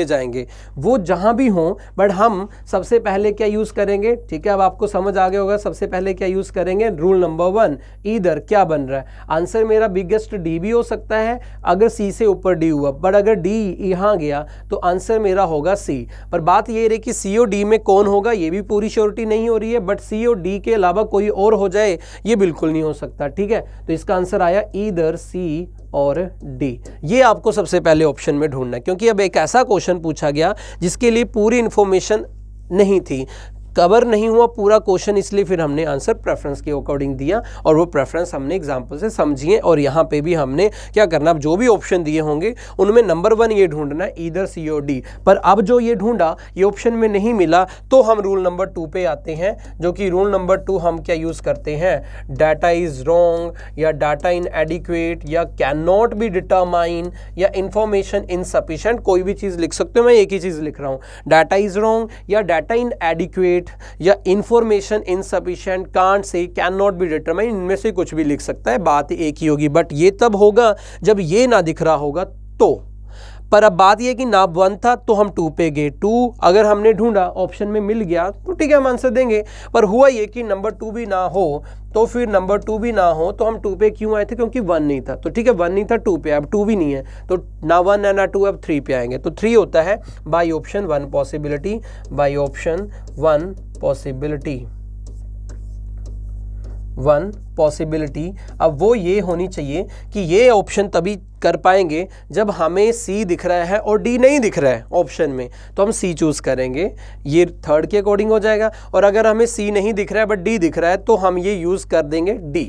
Speaker 1: जाएंगे वो जहां भी हों, बट हम सबसे पहले क्या यूज़ करेंगे, ठीक है, अब आपको समझ आ गया होगा। सबसे पहले क्या यूज़ करेंगे, रूल नंबर 1, इधर क्या बन रहा है, आंसर मेरा बिगेस्ट डी भी हो सकता है अगर सी से ऊपर डी हुआ, बट अगर डी यहाँ गया तो आंसर मेरा होगा सी। पर बात ये रही कि सी और डी में कौन होगा ये भी पूरी श्योरिटी नहीं हो रही है, बट सी और डी के अलावा कोई और हो जाए ये बिल्कुल नहीं हो सकता, ठीक है। तो इसका आंसर आया इधर सी और डी। ये आपको सबसे पहले ऑप्शन में ढूंढना है, क्योंकि अब एक ऐसा क्वेश्चन पूछा गया जिसके लिए पूरी इंफॉर्मेशन नहीं थी, कवर नहीं हुआ पूरा क्वेश्चन, इसलिए फिर हमने आंसर प्रेफरेंस के अकॉर्डिंग दिया और वो प्रेफरेंस हमने एग्जांपल से समझिए। और यहाँ पे भी हमने क्या करना, अब जो भी ऑप्शन दिए होंगे उनमें नंबर 1 ये ढूंढना है, इधर सी और डी। पर अब जो ये ढूंढा ये ऑप्शन में नहीं मिला तो हम रूल नंबर 2 पे आते हैं, जो कि रूल नंबर 2 हम क्या यूज़ करते हैं, डाटा इज रॉन्ग या डाटा इनएडिक्वेट या कैन नॉट बी डिटरमाइन या इंफॉर्मेशन इनसफिशिएंट, कोई भी चीज़ लिख सकते हो, मैं एक ही चीज़ लिख रहा हूँ, डाटा इज रॉन्ग या डाटा इनएडिक्वेट या information insufficient, can't say, can not be determine, इनमें से कुछ भी लिख सकता है, बात एक ही होगी। बट ये तब होगा जब ये ना दिख रहा होगा तो। पर अब बात ये कि ना 1 था तो हम 2 पे गए, 2 अगर हमने ढूंढा ऑप्शन में मिल गया तो ठीक है हम आंसर देंगे। पर हुआ ये कि नंबर 2 भी ना हो, तो फिर नंबर 2 भी ना हो तो हम 2 पे क्यों आए थे, क्योंकि 1 नहीं था। तो ठीक है 1 नहीं था 2 पे, अब 2 भी नहीं है तो ना 1 है ना 2, अब 3 पे आएंगे। तो 3 होता है by option 1 possibility, by option 1 possibility, 1 possibility. अब वो ये होनी चाहिए कि ये ऑप्शन तभी कर पाएंगे जब हमें सी दिख रहा है और डी नहीं दिख रहा है ऑप्शन में, तो हम सी चूज़ करेंगे, ये थर्ड के अकॉर्डिंग हो जाएगा। और अगर हमें सी नहीं दिख रहा है बट डी दिख रहा है तो हम ये यूज़ कर देंगे डी।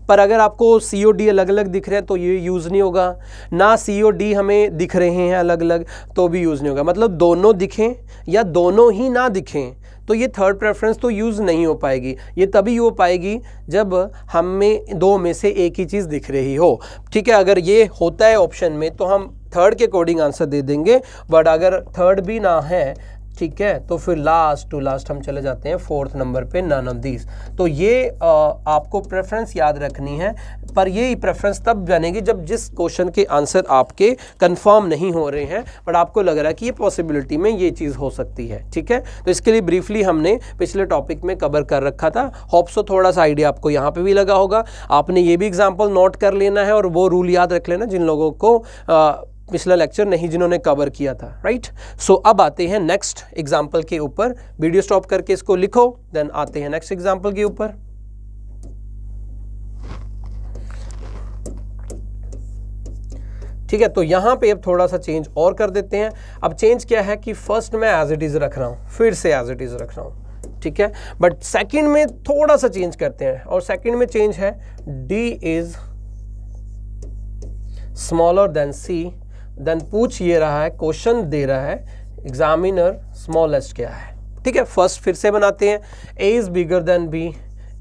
Speaker 1: पर अगर आपको सी और डी अलग अलग दिख रहे हैं तो ये यूज़ नहीं होगा, ना सी और डी हमें दिख रहे हैं अलग अलग तो भी यूज़ नहीं होगा। मतलब दोनों दिखें या दोनों ही ना दिखें तो ये थर्ड प्रेफरेंस तो यूज़ नहीं हो पाएगी। ये तभी हो पाएगी जब हमें दो में से एक ही चीज़ दिख रही हो, ठीक है। अगर ये होता है ऑप्शन में तो हम थर्ड के अकॉर्डिंग आंसर दे देंगे, बट अगर थर्ड भी ना है, ठीक है, तो फिर लास्ट टू लास्ट हम चले जाते हैं 4th नंबर पे, नन ऑफ दीज। तो ये आपको प्रेफरेंस याद रखनी है, पर ये प्रेफरेंस तब बनेगी जब जिस क्वेश्चन के आंसर आपके कंफर्म नहीं हो रहे हैं बट आपको लग रहा है कि ये पॉसिबिलिटी में ये चीज़ हो सकती है, ठीक है। तो इसके लिए ब्रीफली हमने पिछले टॉपिक में कवर कर रखा था। होप सो थोड़ा सा आइडिया आपको यहाँ पे भी लगा होगा। आपने ये भी एग्जाम्पल नोट कर लेना है और वो रूल याद रख लेना जिन लोगों को पिछला लेक्चर नहीं जिन्होंने कवर किया था, राइट। सो अब आते हैं नेक्स्ट एग्जाम्पल के ऊपर। वीडियो स्टॉप करके इसको लिखो, देन आते हैं नेक्स्ट एग्जाम्पल के ऊपर। ठीक है, तो यहां पे अब थोड़ा सा चेंज और कर देते हैं। अब चेंज क्या है कि फर्स्ट मैं एज इट इज रख रहा हूं, फिर से एज इट इज रख रहा हूं, ठीक है। बट सेकंड में थोड़ा सा चेंज करते हैं और सेकंड में चेंज है D is smaller than C. Then पूछ ये रहा है, क्वेश्चन दे रहा है एग्जामिनर स्मॉलेस्ट क्या है, ठीक है। फर्स्ट फिर से बनाते हैं, A is bigger than B,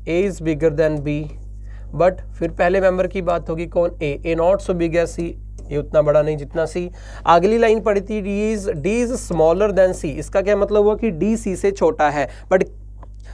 Speaker 1: A is bigger than B, but फिर पहले मेंबर की बात होगी कौन, ए नॉट सो बिग है सी, ये उतना बड़ा नहीं जितना सी। अगली लाइन पढ़ी थी डी इज स्मॉलर देन सी, इसका क्या मतलब हुआ कि डी सी से छोटा है। बट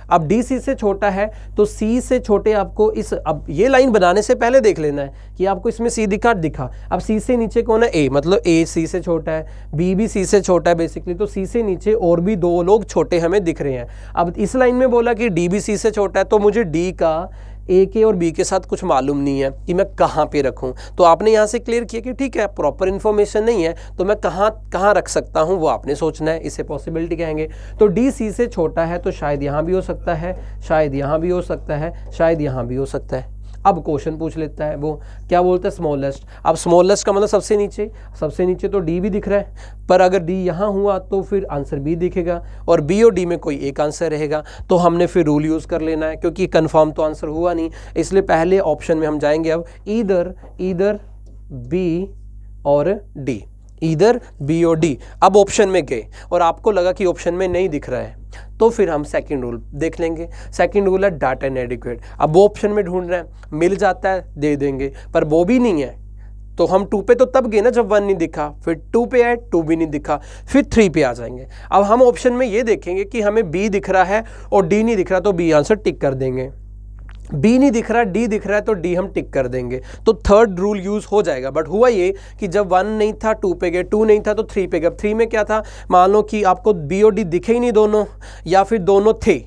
Speaker 1: अब डी सी से छोटा है तो सी से छोटे आपको इस, अब ये लाइन बनाने से पहले देख लेना है कि आपको इसमें सी दिखा। अब सी से नीचे कौन है, ए, मतलब ए सी से छोटा है, बी भी सी से छोटा है बेसिकली, तो सी से नीचे और भी दो लोग छोटे हमें दिख रहे हैं। अब इस लाइन में बोला कि डी भी सी से छोटा है तो मुझे डी का ए के और बी के साथ कुछ मालूम नहीं है कि मैं कहाँ पे रखूँ। तो आपने यहाँ से क्लियर किया कि ठीक है प्रॉपर इन्फॉर्मेशन नहीं है तो मैं कहाँ रख सकता हूँ वो आपने सोचना है, इसे पॉसिबिलिटी कहेंगे। तो डी सी से छोटा है तो शायद यहाँ भी हो सकता है, शायद यहाँ भी हो सकता है, शायद यहाँ भी हो सकता है। अब क्वेश्चन पूछ लेता है, वो क्या बोलता है स्मॉलेस्ट। अब स्मॉलेस्ट का मतलब सबसे नीचे तो डी भी दिख रहा है, पर अगर डी यहाँ हुआ तो फिर आंसर बी दिखेगा और बी और डी में कोई एक आंसर रहेगा। तो हमने फिर रूल यूज़ कर लेना है क्योंकि कंफर्म तो आंसर हुआ नहीं, इसलिए पहले ऑप्शन में हम जाएंगे अब ईदर बी और डी, ईदर बी और डी। अब ऑप्शन में गए और आपको लगा कि ऑप्शन में नहीं दिख रहा है तो फिर हम सेकंड रूल देख लेंगे। सेकंड रूल है डाटा इनएडिक्वेट। अब वो ऑप्शन में ढूंढ रहे हैं, मिल जाता है दे देंगे, पर वो भी नहीं है तो हम 2 पे तो तब गए ना जब 1 नहीं दिखा, फिर 2 पे आए 2 भी नहीं दिखा, फिर 3 पे आ जाएंगे। अब हम ऑप्शन में ये देखेंगे कि हमें बी दिख रहा है और डी नहीं दिख रहा, तो बी आंसर टिक कर देंगे। बी नहीं दिख रहा, डी दिख रहा है, तो डी हम टिक कर देंगे, तो थर्ड रूल यूज हो जाएगा। बट हुआ ये कि जब 1 नहीं था 2 पे गए, 2 नहीं था तो 3 पे गए। 3 में क्या था, मान लो कि आपको बी और डी दिखे ही नहीं दोनों, या फिर दोनों थे,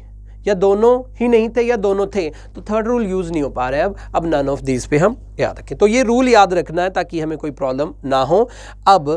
Speaker 1: या दोनों ही नहीं थे, या दोनों थे, तो थर्ड रूल यूज नहीं हो पा रहा है। अब नन ऑफ दीज पे हम याद रखें, तो ये रूल याद रखना है ताकि हमें कोई प्रॉब्लम ना हो। अब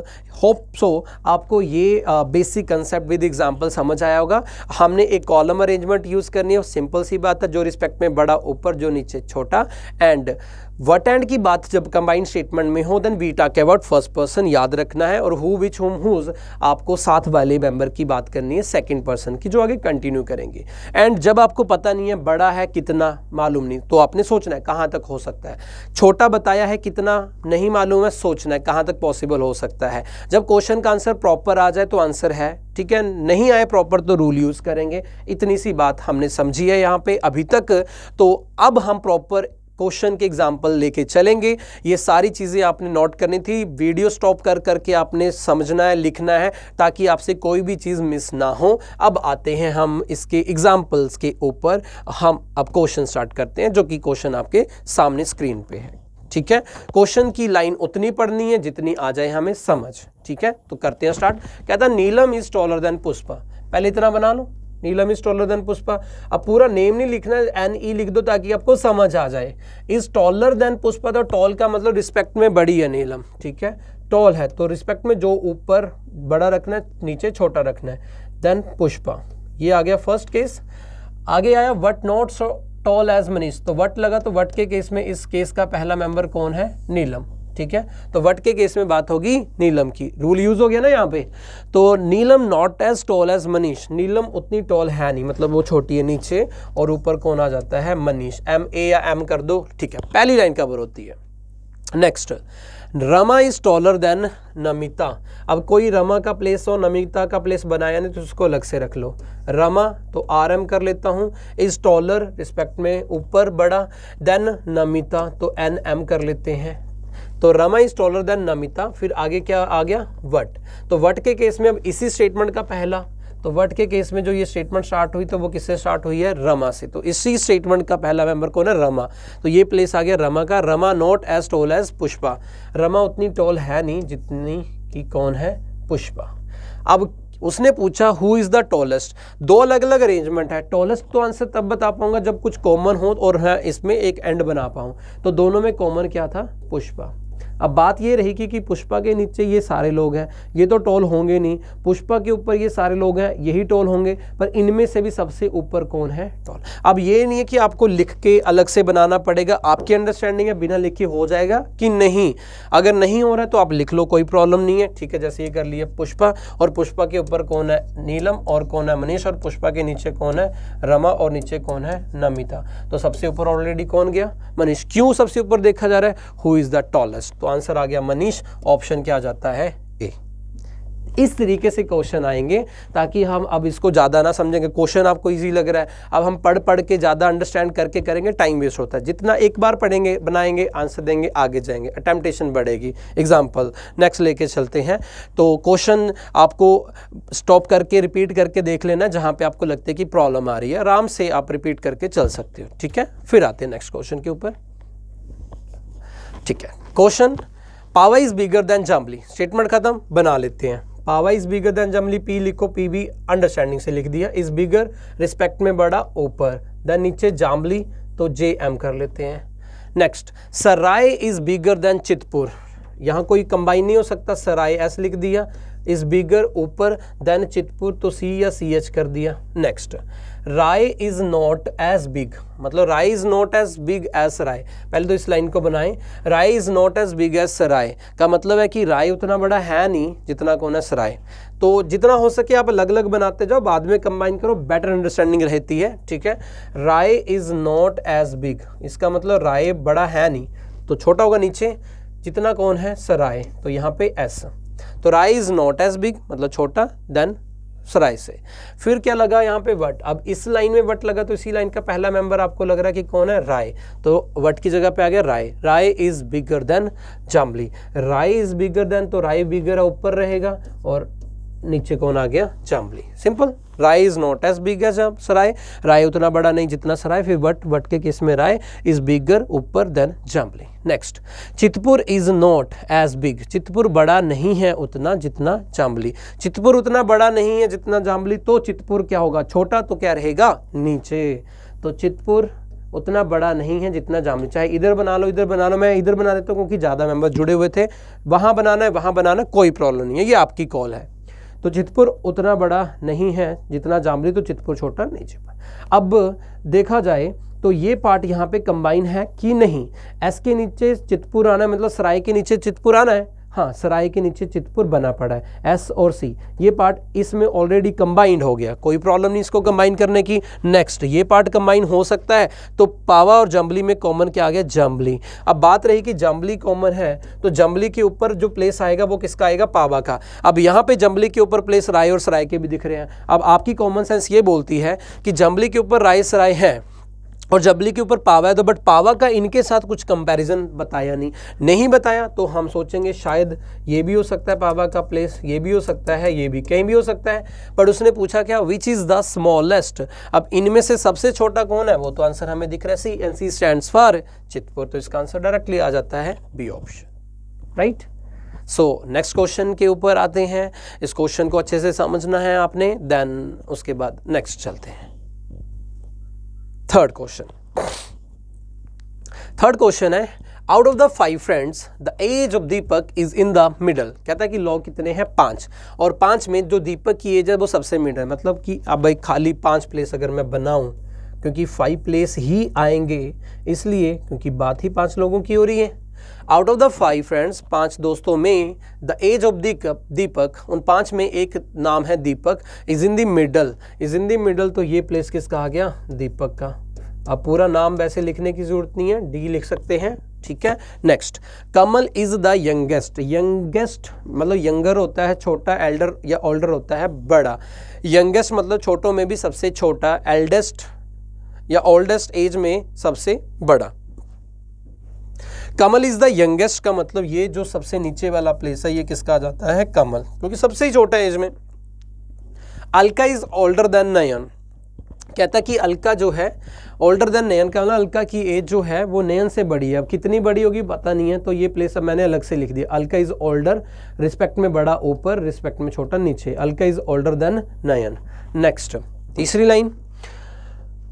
Speaker 1: होप सो आपको ये बेसिक कंसेप्ट विद एग्जांपल समझ आया होगा। हमने एक कॉलम अरेंजमेंट यूज करनी है, सिंपल सी बात है, जो रिस्पेक्ट में बड़ा ऊपर, जो नीचे छोटा। एंड व्हाट एंड की बात जब कंबाइंड स्टेटमेंट में हो, then we talk about first person याद रखना है, और हु विच हुम हुज आपको साथ वाले मेंबर की बात करनी है सेकंड पर्सन की, जो आगे कंटिन्यू करेंगे। एंड जब आपको पता नहीं है बड़ा है कितना मालूम नहीं, तो आपने सोचना है कहाँ तक हो सकता है, छोटा बताया है कितना नहीं मालूम है, सोचना है कहाँ तक पॉसिबल हो सकता है। जब क्वेश्चन का आंसर प्रॉपर आ जाए तो आंसर है, ठीक है, नहीं आए प्रॉपर तो रूल यूज करेंगे। इतनी सी बात हमने समझी है यहाँ पे अभी तक। तो अब हम प्रॉपर क्वेश्चन के एग्जाम्पल लेके चलेंगे। ये सारी चीज़ें आपने नोट करनी थी, वीडियो स्टॉप कर करके आपने समझना है, लिखना है, ताकि आपसे कोई भी चीज़ मिस ना हो। अब आते हैं हम इसके एग्जाम्पल्स के ऊपर। हम अब क्वेश्चन स्टार्ट करते हैं, जो कि क्वेश्चन आपके सामने स्क्रीन पे है, ठीक है। क्वेश्चन की लाइन उतनी पढ़नी है जितनी आ जाए हमें समझ, ठीक है। तो करते हैं स्टार्ट। कहता नीलम इज टॉलर देन पुष्पा, पहले इतना बना लो, नीलम इज टॉलर देन पुष्पा। अब पूरा नेम नहीं लिखना, NE लिख दो ताकि आपको समझ आ जाए। इज टॉलर देन पुष्पा, तो टॉल का मतलब रिस्पेक्ट में बड़ी है नीलम, ठीक है, टॉल है तो रिस्पेक्ट में जो ऊपर बड़ा रखना है, नीचे छोटा रखना है। देन पुष्पा, ये आ गया फर्स्ट केस। आगे आया what not so tall as Manish, तो वट लगा, तो वट के केस में इस केस का पहला मेंबर कौन है, नीलम, ठीक है। तो वट के केस में बात होगी नीलम की, रूल यूज हो गया ना यहाँ पे। तो Neelam not as tall as Manish, Neelam उतनी टॉल है नहीं, मतलब वो छोटी है नीचे, और ऊपर कौन आ जाता है, मनीष। MA या M कर दो, ठीक है, पहली लाइन कवर होती है। Next, Rama is taller then Namita. अब कोई रमा का प्लेस और नमिता का प्लेस बनाया नहीं तो उसको अलग से रख लो। रमा तो RM कर लेता हूँ, इज टॉलर रिस्पेक्ट में ऊपर बड़ा, देन नमिता तो NM कर लेते हैं। तो Rama is taller then Namita, फिर आगे क्या आ गया, वट। तो वट के केस में अब इसी स्टेटमेंट का पहला, तो वट के केस में जो ये स्टेटमेंट स्टार्ट हुई तो वो किससे स्टार्ट हुई है, रमा से। तो इसी स्टेटमेंट का पहला मेंबर कौन है, रमा। तो ये प्लेस आ गया रमा का। Rama not as tall as Pushpa, Rama उतनी टॉल है नहीं जितनी की कौन है, पुष्पा। अब उसने पूछा हु इज द टॉलेस्ट, दो अलग अलग अरेंजमेंट है। टॉलेस्ट तो आंसर तब बता पाऊंगा जब कुछ कॉमन हो और है इसमें एक एंड बना पाऊं, तो दोनों में कॉमन क्या था, पुष्पा। अब बात ये रही कि पुष्पा के नीचे ये सारे लोग हैं, ये तो टॉल होंगे नहीं, पुष्पा के ऊपर ये सारे लोग हैं, यही टॉल होंगे, पर इनमें से भी सबसे ऊपर कौन है, टॉल। अब ये नहीं है कि आपको लिख के अलग से बनाना पड़ेगा, आपकी अंडरस्टैंडिंग है बिना लिखे हो जाएगा कि नहीं। अगर नहीं हो रहा है तो आप लिख लो, कोई प्रॉब्लम नहीं है, ठीक है। जैसे ये कर लिया पुष्पा, और पुष्पा के ऊपर कौन है, नीलम, और कौन है, मनीष, और पुष्पा के नीचे कौन है, रमा, और नीचे कौन है, नमिता। तो सबसे ऊपर ऑलरेडी कौन गया, मनीष। क्यों सबसे ऊपर देखा जा रहा है, हु इज द टॉलेस्ट, तो आंसर आ गया मनीष। ऑप्शन क्या आ जाता है, ए। इस तरीके से क्वेश्चन आएंगे ताकि हम अब इसको ज़्यादा ना समझेंगे। क्वेश्चन आपको इजी लग रहा है, अब हम पढ़ पढ़ के ज़्यादा अंडरस्टैंड करके करेंगे, टाइम वेस्ट होता है। जितना एक बार पढ़ेंगे, बनाएंगे, आंसर देंगे, आगे जाएंगे, अटेम्पटेशन बढ़ेगी। एग्जाम्पल नेक्स्ट लेके चलते हैं। तो क्वेश्चन आपको स्टॉप करके रिपीट करके देख लेना, जहाँ पे आपको लगता है कि प्रॉब्लम आ रही है, आराम से आप रिपीट करके चल सकते हो, ठीक है। फिर आते हैं नेक्स्ट क्वेश्चन के ऊपर, ठीक है। Question, Pawa is bigger than Jambli, statement खत्म, बना लेते हैं। Pawa is bigger than Jambli, P लिखो, पी भी अंडरस्टैंडिंग से लिख दिया। इज बिगर रिस्पेक्ट में बड़ा, ऊपर, देन नीचे जाम्बली तो JM कर लेते हैं। Next, Sarai is bigger then Chitpur, यहाँ कोई कंबाइन नहीं हो सकता, सराय S लिख दिया, इज बिगर ऊपर, देन चितपुर तो C या CH कर दिया। Next, Rai is not as big, मतलब Rai is not as big as Sarai. पहले तो इस लाइन को बनाएं, Rai is not as big as Sarai का मतलब है कि राय उतना बड़ा है नहीं जितना कौन है, सराय। तो जितना हो सके आप अलग अलग बनाते जाओ, बाद में कंबाइन करो, बेटर अंडरस्टैंडिंग रहती है, ठीक है। राय इज नॉट एज बिग, इसका मतलब राय बड़ा है नहीं, तो छोटा होगा नीचे, जितना कौन है, सराय, तो यहाँ पे S। तो राय इज नॉट एज बिग मतलब छोटा, देन सराय से। फिर क्या लगा यहाँ पे वट, अब इस लाइन में वट लगा तो इसी लाइन का पहला मेंबर आपको लग रहा है कि कौन है, राय, तो वट की जगह पे आ गया Rai. Rai is bigger than Jambli, Rai is bigger than, तो राय बिगर ऊपर रहेगा और नीचे कौन आ गया, Jambli. Simple, Rai is not as big as Sarai, Rai उतना बड़ा नहीं जितना सराय, फिर वट, वट के केस में राय इज बिगर ऊपर than Jambli. Next, Chitpur is not as big, Chitpur बड़ा नहीं है उतना जितना जाम्बली, चितपुर उतना बड़ा नहीं है जितना जाम्बली, तो चितपुर क्या होगा, छोटा, तो क्या रहेगा नीचे, तो चितपुर उतना बड़ा नहीं है जितना जाम्बली। चाहे इधर बना लो इधर बना लो, मैं इधर बना देता हूँ क्योंकि ज़्यादा मेंबर जुड़े हुए थे, वहाँ बनाना है वहाँ बनाना, कोई प्रॉब्लम नहीं है, ये आपकी कॉल है। तो चितपुर उतना बड़ा नहीं है जितना जाम्बली, तो चितपुर छोटा नीचे पर। अब देखा जाए तो ये पार्ट यहाँ पे कंबाइन है कि नहीं, एस के नीचे चितपुर आना है, मतलब सराय के नीचे चितपुर आना है, हाँ सराय के नीचे चितपुर बना पड़ा है, एस और सी, ये पार्ट इसमें ऑलरेडी कंबाइंड हो गया, कोई प्रॉब्लम नहीं इसको कंबाइन करने की। नेक्स्ट, ये पार्ट कंबाइन हो सकता है, तो पावा और जाम्बली में कॉमन क्या आ गया, जाम्बली। अब बात रही कि जाम्बली कॉमन है, तो जाम्बली के ऊपर जो प्लेस आएगा वो किसका आएगा, पावा का। अब यहाँ पे जाम्बली के ऊपर प्लेस राय और सराय के भी दिख रहे हैं। अब आपकी कॉमन सेंस ये बोलती है कि जाम्बली के ऊपर राय सराय है और जाम्बली के ऊपर पावा है, तो बट पावा का इनके साथ कुछ कंपैरिजन बताया नहीं बताया, तो हम सोचेंगे शायद ये भी हो सकता है पावा का प्लेस, ये भी हो सकता है, ये भी कहीं भी हो सकता है, पर उसने पूछा क्या, विच इज द स्मॉलेस्ट। अब इनमें से सबसे छोटा कौन है, वो तो आंसर हमें दिख रहा है C, and C stands for Chitpur, तो इसका आंसर डायरेक्टली आ जाता है B option, right. So next question के ऊपर आते हैं, इस क्वेश्चन को अच्छे से समझना है आपने, देन उसके बाद नेक्स्ट चलते हैं। थर्ड क्वेश्चन है, out of the 5 friends the age of Deepak is in the middle. कहता है कि लॉ कितने हैं, 5, और 5 में जो दीपक की एज है वो सबसे मिडल है, मतलब कि अब भाई खाली 5 प्लेस अगर मैं बनाऊं, क्योंकि 5 प्लेस ही आएंगे इसलिए, क्योंकि बात ही 5 लोगों की हो रही है। आउट ऑफ द 5 फ्रेंड्स, 5 दोस्तों में, द एज ऑफ दीपक, उन 5 में एक नाम है Deepak, is in the middle, is in the middle, तो ये प्लेस किसका आ गया, दीपक का। अब पूरा नाम वैसे लिखने की जरूरत नहीं है, डी लिख सकते हैं, ठीक है। Next, Kamal is the youngest, youngest मतलब यंगर होता है छोटा, एल्डर या ओल्डर होता है बड़ा, यंगेस्ट मतलब छोटों में भी सबसे छोटा, एल्डेस्ट या ओल्डेस्ट एज में सबसे बड़ा। कमल इज द यंगेस्ट का मतलब ये जो सबसे नीचे वाला प्लेस है ये किसका आ जाता है, कमल, क्योंकि सबसे ही छोटा एज में। अलका इज ओल्डर देन नयन, कहता कि अलका जो है ओल्डर देन नयन का, अलका की एज जो है वो नयन से बड़ी है, अब कितनी बड़ी होगी पता नहीं है, तो ये प्लेस अब मैंने अलग से लिख दिया, अलका इज ओल्डर, रिस्पेक्ट में बड़ा ऊपर, रिस्पेक्ट में छोटा नीचे, Alka is older than Nayan. Next, तीसरी line,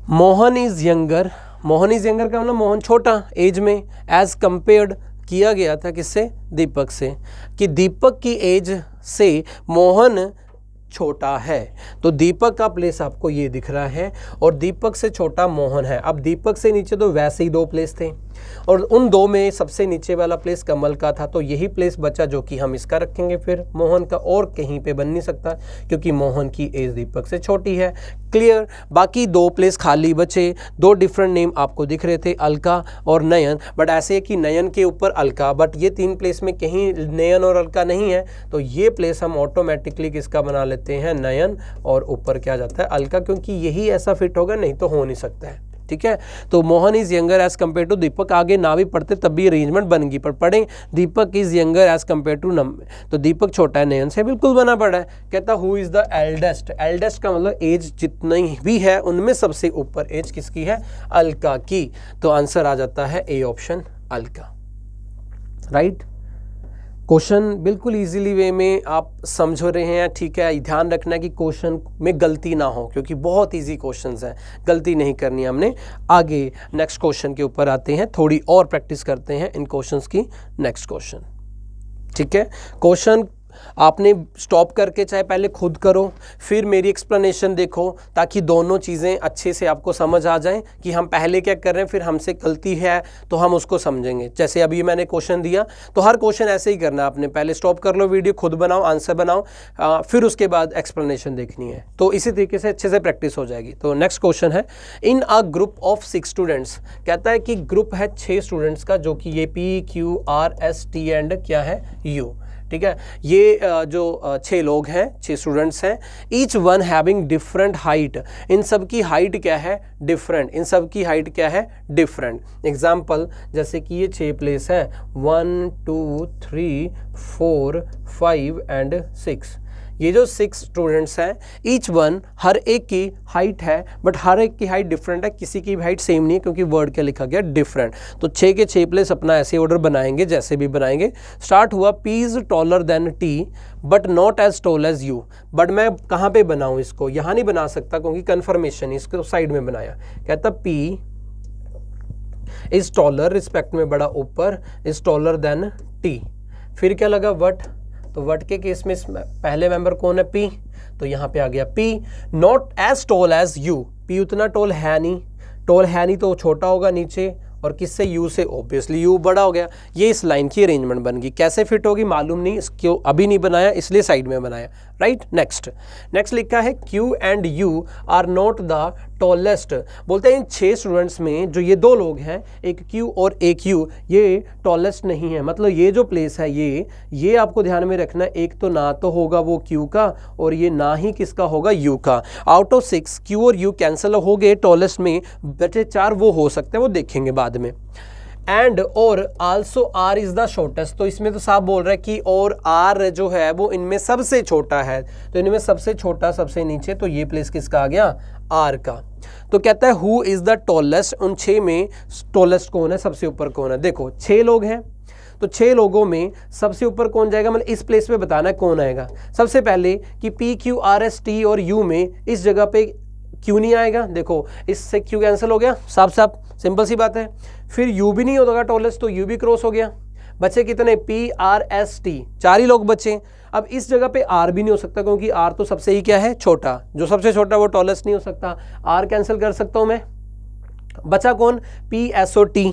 Speaker 1: Mohan is younger, Mohan is younger का मतलब मोहन छोटा एज में, एज कंपेयर्ड किया गया था किससे, दीपक से, कि दीपक की एज से मोहन छोटा है, तो दीपक का प्लेस आपको ये दिख रहा है और दीपक से छोटा मोहन है। अब दीपक से नीचे तो वैसे ही 2 प्लेस थे और उन 2 में सबसे नीचे वाला प्लेस कमल का था, तो यही प्लेस बचा जो कि हम इसका रखेंगे फिर मोहन का, और कहीं पे बन नहीं सकता क्योंकि मोहन की एज दीपक से छोटी है। क्लियर, बाकी 2 प्लेस खाली बचे, 2 डिफरेंट नेम आपको दिख रहे थे, अलका और नयन, बट ऐसे है कि नयन के ऊपर अलका, बट ये 3 प्लेस में कहीं नयन और अलका नहीं है, तो ये प्लेस हम ऑटोमेटिकली किसका बना लेते हैं, नयन, और ऊपर क्या जाता है, अलका, क्योंकि यही ऐसा फिट होगा, नहीं तो हो नहीं सकता है, ठीक है। तो Mohan is younger as compare to Deepak, आगे ना भी पढ़ते तब भी अरेंजमेंट बन गई, पर पढ़ें Deepak is younger as compare to तो दीपक छोटा है नयन से, बिल्कुल बना पड़ा है। कहता who is the eldest, eldest का मतलब एज जितनी भी है उनमें सबसे ऊपर एज किसकी है, अलका की, तो आंसर आ जाता है A option, Alka, right. Question बिल्कुल इजीली वे में आप समझ रहे हैं, ठीक है। ध्यान रखना कि क्वेश्चन में गलती ना हो, क्योंकि बहुत इजी क्वेश्चंस हैं, गलती नहीं करनी हमने। आगे नेक्स्ट क्वेश्चन के ऊपर आते हैं, थोड़ी और प्रैक्टिस करते हैं इन क्वेश्चंस की। नेक्स्ट क्वेश्चन, ठीक है। क्वेश्चन आपने स्टॉप करके चाहे पहले खुद करो फिर मेरी एक्सप्लेनेशन देखो, ताकि दोनों चीज़ें अच्छे से आपको समझ आ जाएं कि हम पहले क्या कर रहे हैं, फिर हमसे गलती है तो हम उसको समझेंगे। जैसे अभी मैंने क्वेश्चन दिया तो हर क्वेश्चन ऐसे ही करना है आपने, पहले स्टॉप कर लो वीडियो, खुद बनाओ, आंसर बनाओ, फिर उसके बाद एक्सप्लेनेशन देखनी है, तो इसी तरीके से अच्छे से प्रैक्टिस हो जाएगी। तो नेक्स्ट क्वेश्चन है, इन अ ग्रुप ऑफ 6 स्टूडेंट्स, कहता है कि ग्रुप है 6 स्टूडेंट्स का, जो कि ये P Q R S T and क्या है U, ठीक है। ये जो 6 लोग हैं, 6 स्टूडेंट्स हैं, each one having different height, इन सब की हाइट क्या है, डिफरेंट, इन सब की हाइट क्या है, डिफरेंट। एग्जाम्पल जैसे कि ये 6 प्लेस है, 1 2 3 4 5 एंड 6। ये जो 6 स्टूडेंट्स हैं, ईच वन, हर एक की हाइट है, बट हर एक की हाइट डिफरेंट है, किसी की हाइट सेम नहीं है क्योंकि वर्ड क्या लिखा गया, डिफरेंट। तो 6 के 6 प्लेस अपना ऐसे ऑर्डर बनाएंगे जैसे भी बनाएंगे। स्टार्ट हुआ, P is taller than T but not as tall as U. But मैं कहाँ पे बनाऊँ इसको, यहाँ नहीं बना सकता क्योंकि कन्फर्मेशन, इसको साइड में बनाया। कहता P इज टॉलर, रिस्पेक्ट में बड़ा ऊपर, इज टॉलर देन T। फिर क्या लगा, वट, तो वट के केस में पहले मेंबर कौन है, P, तो यहाँ पे आ गया P not as tall as U. P उतना टॉल है नहीं तो छोटा होगा नीचे, और किससे, U से, ऑब्वियसली U बड़ा हो गया। ये इस लाइन की अरेंजमेंट बन गई, कैसे फिट होगी मालूम नहीं, इसको अभी नहीं बनाया इसलिए साइड में बनाया, राइट। नेक्स्ट लिखा है Q and U are not the tallest. बोलते हैं इन 6 स्टूडेंट्स में जो ये 2 लोग हैं, एक Q और एक U, ये टॉलेस्ट नहीं है। मतलब ये जो प्लेस है, ये आपको ध्यान में रखना, एक तो ना तो होगा वो Q का, और ये ना ही किसका होगा, U का। आउट ऑफ 6 Q और U कैंसिल हो गए, टॉलेस्ट में बचे 4 वो हो सकते हैं, वो देखेंगे बाद में। एंड और also R is the shortest, तो इसमें तो साफ बोल रहा है कि और R जो है वो इनमें सबसे छोटा है, तो इनमें सबसे छोटा सबसे नीचे, तो ये प्लेस किसका आ गया, R का। तो कहता है हु इज द टॉलेस्ट, उन 6 में टॉलेस्ट कौन है, सबसे ऊपर कौन है। देखो 6 लोग हैं, तो 6 लोगों में सबसे ऊपर कौन जाएगा, मतलब इस प्लेस पे बताना है कौन आएगा। सबसे पहले कि P Q R S T और U में इस जगह पे क्यों नहीं आएगा, देखो इससे Q कैंसिल हो गया, साफ सिंपल सी बात है। फिर U भी नहीं होगा टॉलेस्ट, तो U भी क्रॉस हो गया। बचे कितने, P R S T, 4 ही लोग बचे। अब इस जगह पे R भी नहीं हो सकता क्योंकि R तो सबसे ही क्या है, छोटा, जो सबसे छोटा वो टॉलेस्ट नहीं हो सकता, R कैंसिल कर सकता हूं मैं। बचा कौन, P S और T,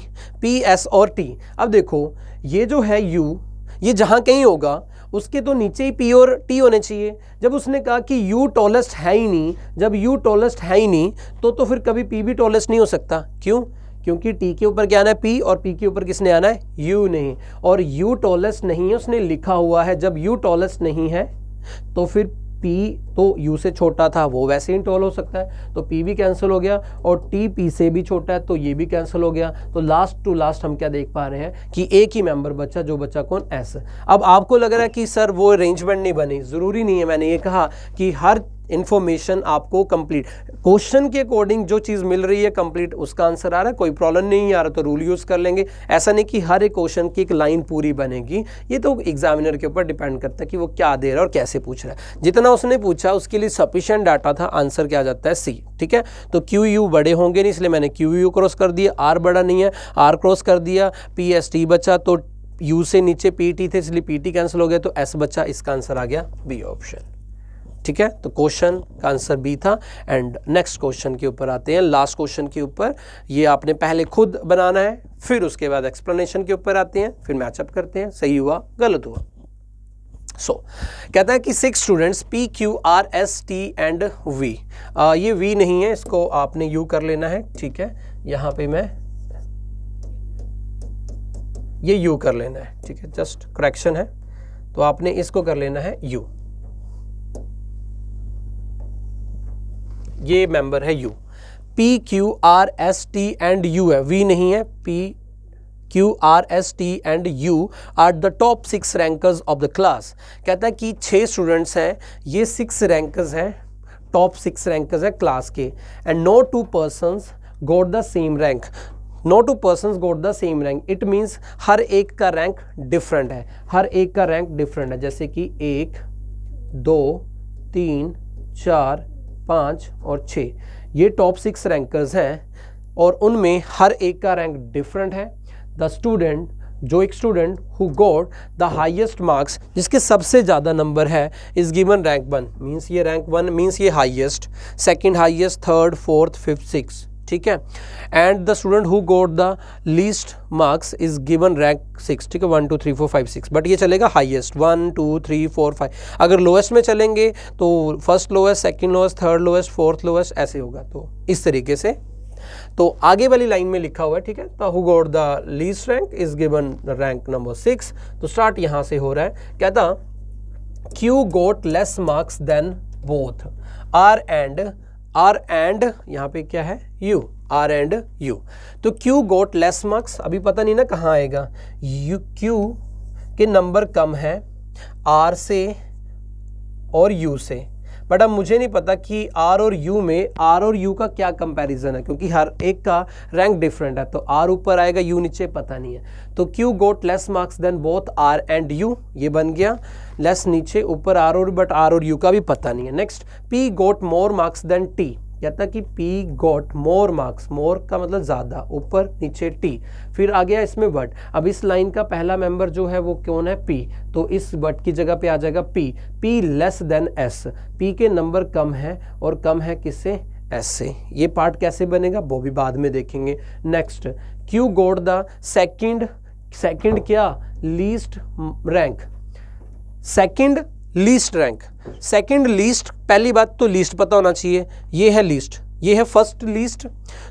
Speaker 1: P S और T। अब देखो ये जो है U, ये जहां कहीं होगा उसके तो नीचे ही P और T होने चाहिए। जब उसने कहा कि U टॉलेस्ट है ही नहीं, जब U टॉलेस्ट है ही नहीं तो फिर कभी P भी टॉलेस्ट नहीं हो सकता। क्यों, क्योंकि T के ऊपर क्या आना है, P, और P के ऊपर किसने आना है, U नहीं, और U टॉलेस्ट नहीं है, उसने लिखा हुआ है। जब U टॉलेस्ट नहीं है तो फिर P तो U से छोटा था, वो वैसे ही टॉल हो सकता है, तो P भी कैंसिल हो गया, और T P से भी छोटा है तो ये भी कैंसिल हो गया। तो लास्ट टू लास्ट हम क्या देख पा रहे हैं कि एक ही मेंबर बचा, जो बचा कौन, S। अब आपको लग रहा है कि सर वो अरेंजमेंट नहीं बनी, ज़रूरी नहीं है। मैंने ये कहा कि हर इन्फॉर्मेशन आपको कंप्लीट, क्वेश्चन के अकॉर्डिंग जो चीज़ मिल रही है कंप्लीट, उसका आंसर आ रहा है, कोई प्रॉब्लम नहीं आ रहा तो रूल यूज़ कर लेंगे। ऐसा नहीं कि हर एक क्वेश्चन की एक लाइन पूरी बनेगी, ये तो एग्जामिनर के ऊपर डिपेंड करता है कि वो क्या दे रहा है और कैसे पूछ रहा है। जितना उसने पूछा उसके लिए सफिशिएंट डाटा था, आंसर क्या आ जाता है, C। ठीक है, तो Q U बड़े होंगे नहीं, इसलिए मैंने Q U क्रॉस कर दिया, R बड़ा नहीं है, R क्रॉस कर दिया, P S T बचा, तो U से नीचे P T थे इसलिए P T कैंसिल हो गया, तो S बचा, इसका आंसर आ गया B ऑप्शन। ठीक है, तो क्वेश्चन का आंसर बी था। एंड नेक्स्ट क्वेश्चन के ऊपर आते हैं, लास्ट क्वेश्चन के ऊपर। ये आपने पहले खुद बनाना है, फिर उसके बाद एक्सप्लेनेशन के ऊपर आते हैं, फिर मैचअप करते हैं, सही हुआ गलत हुआ। कहता है कि 6 students P Q R S T and V। ये V नहीं है, इसको आपने U कर लेना है। ठीक है, यहाँ पे मैं ये U कर लेना है। ठीक है, जस्ट करेक्शन है, तो आपने इसको कर लेना है U। ये मेंबर है U, P Q R S T and U है, V नहीं है। P Q R S T and U are the top 6 rankers of the class. कहता है कि 6 स्टूडेंट्स हैं, ये 6 रैंकर्स हैं, टॉप 6 रैंकर्स हैं क्लास के, and no 2 persons got the same rank. No 2 persons got the same rank, it means हर एक का रैंक डिफरेंट है, हर एक का रैंक डिफरेंट है। जैसे कि 1 2 3 4 5 और 6, ये टॉप 6 रैंकर्स हैं और उनमें हर एक का रैंक डिफरेंट है। द स्टूडेंट, जो एक student who got the highest marks, जिसके सबसे ज़्यादा नंबर है, इज गिवन रैंक 1, मीन्स ये रैंक 1 मीन्स ये highest, second highest, third, fourth, fifth, six. ठीक है, and the student who got the least marks is given rank 6। ठीक है, 1 2 3 4 5 6, बट ये चलेगा हाईएस्ट 1 2 3 4 5। अगर लोएस्ट में चलेंगे तो first lowest, second lowest, third lowest, fourth lowest, ऐसे होगा। तो इस तरीके से तो आगे वाली लाइन में लिखा हुआ है, ठीक है, तो who got the least rank is given rank number 6। तो स्टार्ट यहां से हो रहा है, कहता Q got less marks than both R and यहाँ पे क्या है यू, आर एंड यू। तो क्यू गॉट लेस मार्क्स, अभी पता नहीं ना कहाँ आएगा, यू क्यू के नंबर कम है आर से और यू से, बट अब मुझे नहीं पता कि आर और यू में आर और यू का क्या कंपैरिजन है, क्योंकि हर एक का रैंक डिफरेंट है। तो आर ऊपर आएगा, यू नीचे, पता नहीं है। तो Q got less marks than both R and U, ये बन गया। लेस नीचे, ऊपर आर और, बट आर और यू का भी पता नहीं है। नेक्स्ट, पी गोट मोर मार्क्स देन टी, कहता कि पी गॉट मोर मार्क्स, मोर का मतलब ज़्यादा, ऊपर नीचे टी, फिर आ गया इसमें बट। अब इस लाइन का पहला मेंबर जो है वो कौन है, पी, तो इस बट की जगह पे आ जाएगा P. P less than S, P के नंबर कम है और कम है किससे, एस से। ये पार्ट कैसे बनेगा वो भी बाद में देखेंगे। Next, Q got the second क्या, least rank, second least rank, second least, पहली बात तो लीस्ट पता होना चाहिए, ये है लीस्ट, ये है फर्स्ट लीस्ट,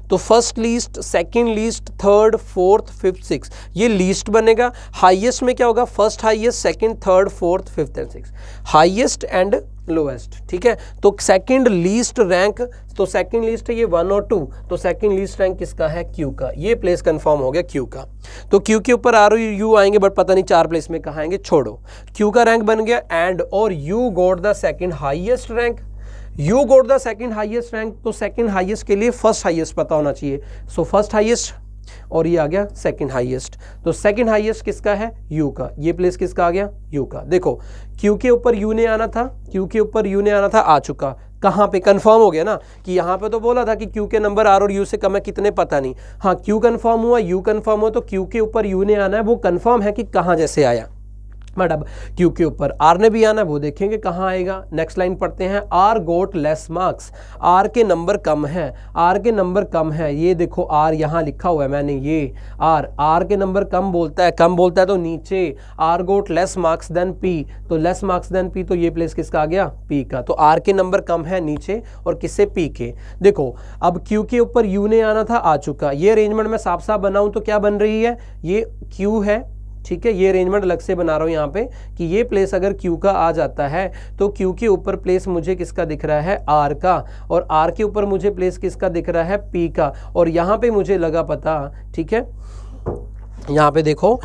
Speaker 1: तो first least, second least, third, fourth, fifth, six, ये लीस्ट बनेगा। हाईएस्ट में क्या होगा, first highest, second, third, fourth, fifth and six, highest and lowest, ठीक है। तो सेकंड लीस्ट रैंक, तो सेकंड लिस्ट है ये 1 और 2, तो सेकंड लीस्ट रैंक किसका है, क्यू का। ये प्लेस कंफर्म हो गया क्यू का। तो क्यू के ऊपर आर और यू आएंगे, बट पता नहीं 4 प्लेस में कहाँ आएंगे, छोड़ो। क्यू का रैंक बन गया एंड, और you got the second highest rank, you got the second highest rank, तो सेकंड हाईएस्ट के लिए फर्स्ट हाईएस्ट पता होना चाहिए। सो फर्स्ट हाईएस्ट, और ये आ गया सेकंड हाईएस्ट। तो सेकंड हाईएस्ट किसका है, यू का। ये प्लेस किसका आ गया, यू का। देखो क्यू के ऊपर यू ने आना था, क्यू के ऊपर यू ने आना था, आ चुका। कहाँ पे कंफर्म हो गया ना, कि यहाँ पे तो बोला था कि क्यू के नंबर आर और यू से कम है, कितने पता नहीं। हाँ, क्यू कंफर्म हुआ, यू कंफर्म हुआ, तो क्यू के ऊपर यू ने आना है, वो कंफर्म है कि कहाँ जैसे आया। बट अब क्यू के ऊपर आर ने भी आना है, वो देखेंगे कहाँ आएगा। नेक्स्ट लाइन पढ़ते हैं, R got less marks, R के नंबर कम है, आर के नंबर कम है। ये देखो आर यहाँ लिखा हुआ है मैंने, ये आर के नंबर कम बोलता है तो नीचे R got less marks than P, तो लेस मार्क्स देन पी, तो ये प्लेस किसका आ गया, पी का। तो आर के नंबर कम है नीचे, और किससे, पी के। देखो अब क्यू के ऊपर यू ने आना था, आ चुका। ये अरेंजमेंट मैं साफ साफ बनाऊं तो क्या बन रही है, ये क्यू है, ठीक है। ये अरेंजमेंट अलग से बना रहा हूँ यहाँ पे, कि ये प्लेस अगर क्यू का आ जाता है तो क्यू के ऊपर प्लेस मुझे किसका दिख रहा है, आर का, और आर के ऊपर मुझे प्लेस किसका दिख रहा है, पी का। और यहाँ पे मुझे लगा पता, ठीक है, यहाँ पे देखो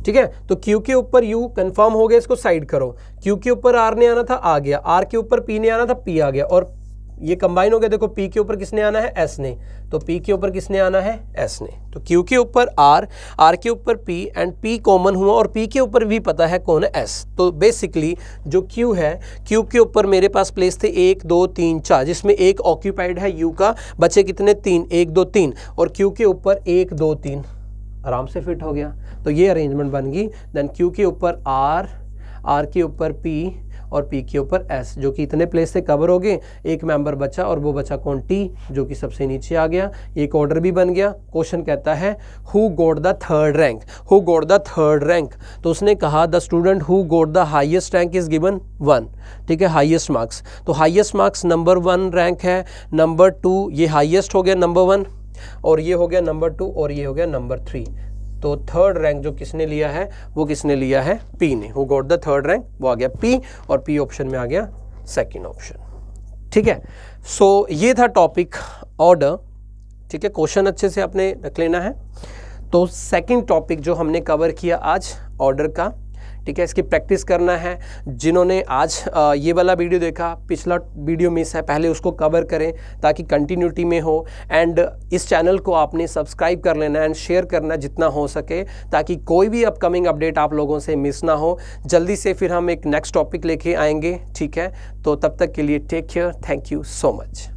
Speaker 1: ठीक है। तो क्यू के ऊपर यू कंफर्म हो गया, इसको साइड करो। क्यू के ऊपर आर ने आना था, आ गया। आर के ऊपर पी ने आना था, पी आ गया, और ये कंबाइन हो गया। देखो पी के ऊपर किसने आना है, एस ने, तो पी के ऊपर किसने आना है, एस ने। तो क्यू के ऊपर आर, आर के ऊपर पी, एंड पी कॉमन हुआ, और पी के ऊपर भी पता है कौन है, एस। तो बेसिकली जो क्यू है, क्यू के ऊपर मेरे पास प्लेस थे 1 2 3 4, जिसमें एक ऑक्यूपाइड है यू का, बचे कितने, 3, 1 2 3, और क्यू के ऊपर 1 2 3 आराम से फिट हो गया। तो ये अरेंजमेंट बन गई। देन क्यू के ऊपर आर, आर के ऊपर पी, और पी के ऊपर एस, जो कि इतने प्लेस से कवर हो गए। एक मेंबर बचा, और वो बचा कौन, टी, जो कि सबसे नीचे आ गया। एक ऑर्डर भी बन गया। क्वेश्चन कहता है who got the third rank, who got the third rank, तो उसने कहा the student who got the highest rank is given 1, ठीक है, हाईएस्ट मार्क्स। तो हाईएस्ट मार्क्स नंबर 1 रैंक है, नंबर 2 ये हाईएस्ट हो गया नंबर 1, और ये हो गया नंबर 2, और ये हो गया नंबर 3। तो थर्ड रैंक जो किसने लिया है, वो किसने लिया है, पी ने। Who got the third rank, वो आ गया पी, और पी ऑप्शन में आ गया सेकंड ऑप्शन, ठीक है। सो ये था टॉपिक ऑर्डर, ठीक है। क्वेश्चन अच्छे से आपने रख लेना है। तो सेकंड टॉपिक जो हमने कवर किया आज, ऑर्डर का, ठीक है, इसकी प्रैक्टिस करना है। जिन्होंने आज ये वाला वीडियो देखा, पिछला वीडियो मिस है, पहले उसको कवर करें ताकि कंटिन्यूटी में हो। एंड इस चैनल को आपने सब्सक्राइब कर लेना एंड शेयर करना जितना हो सके, ताकि कोई भी अपकमिंग अपडेट आप लोगों से मिस ना हो। जल्दी से फिर हम एक नेक्स्ट टॉपिक लेके आएंगे, ठीक है। तो तब तक के लिए take care, thank you so much.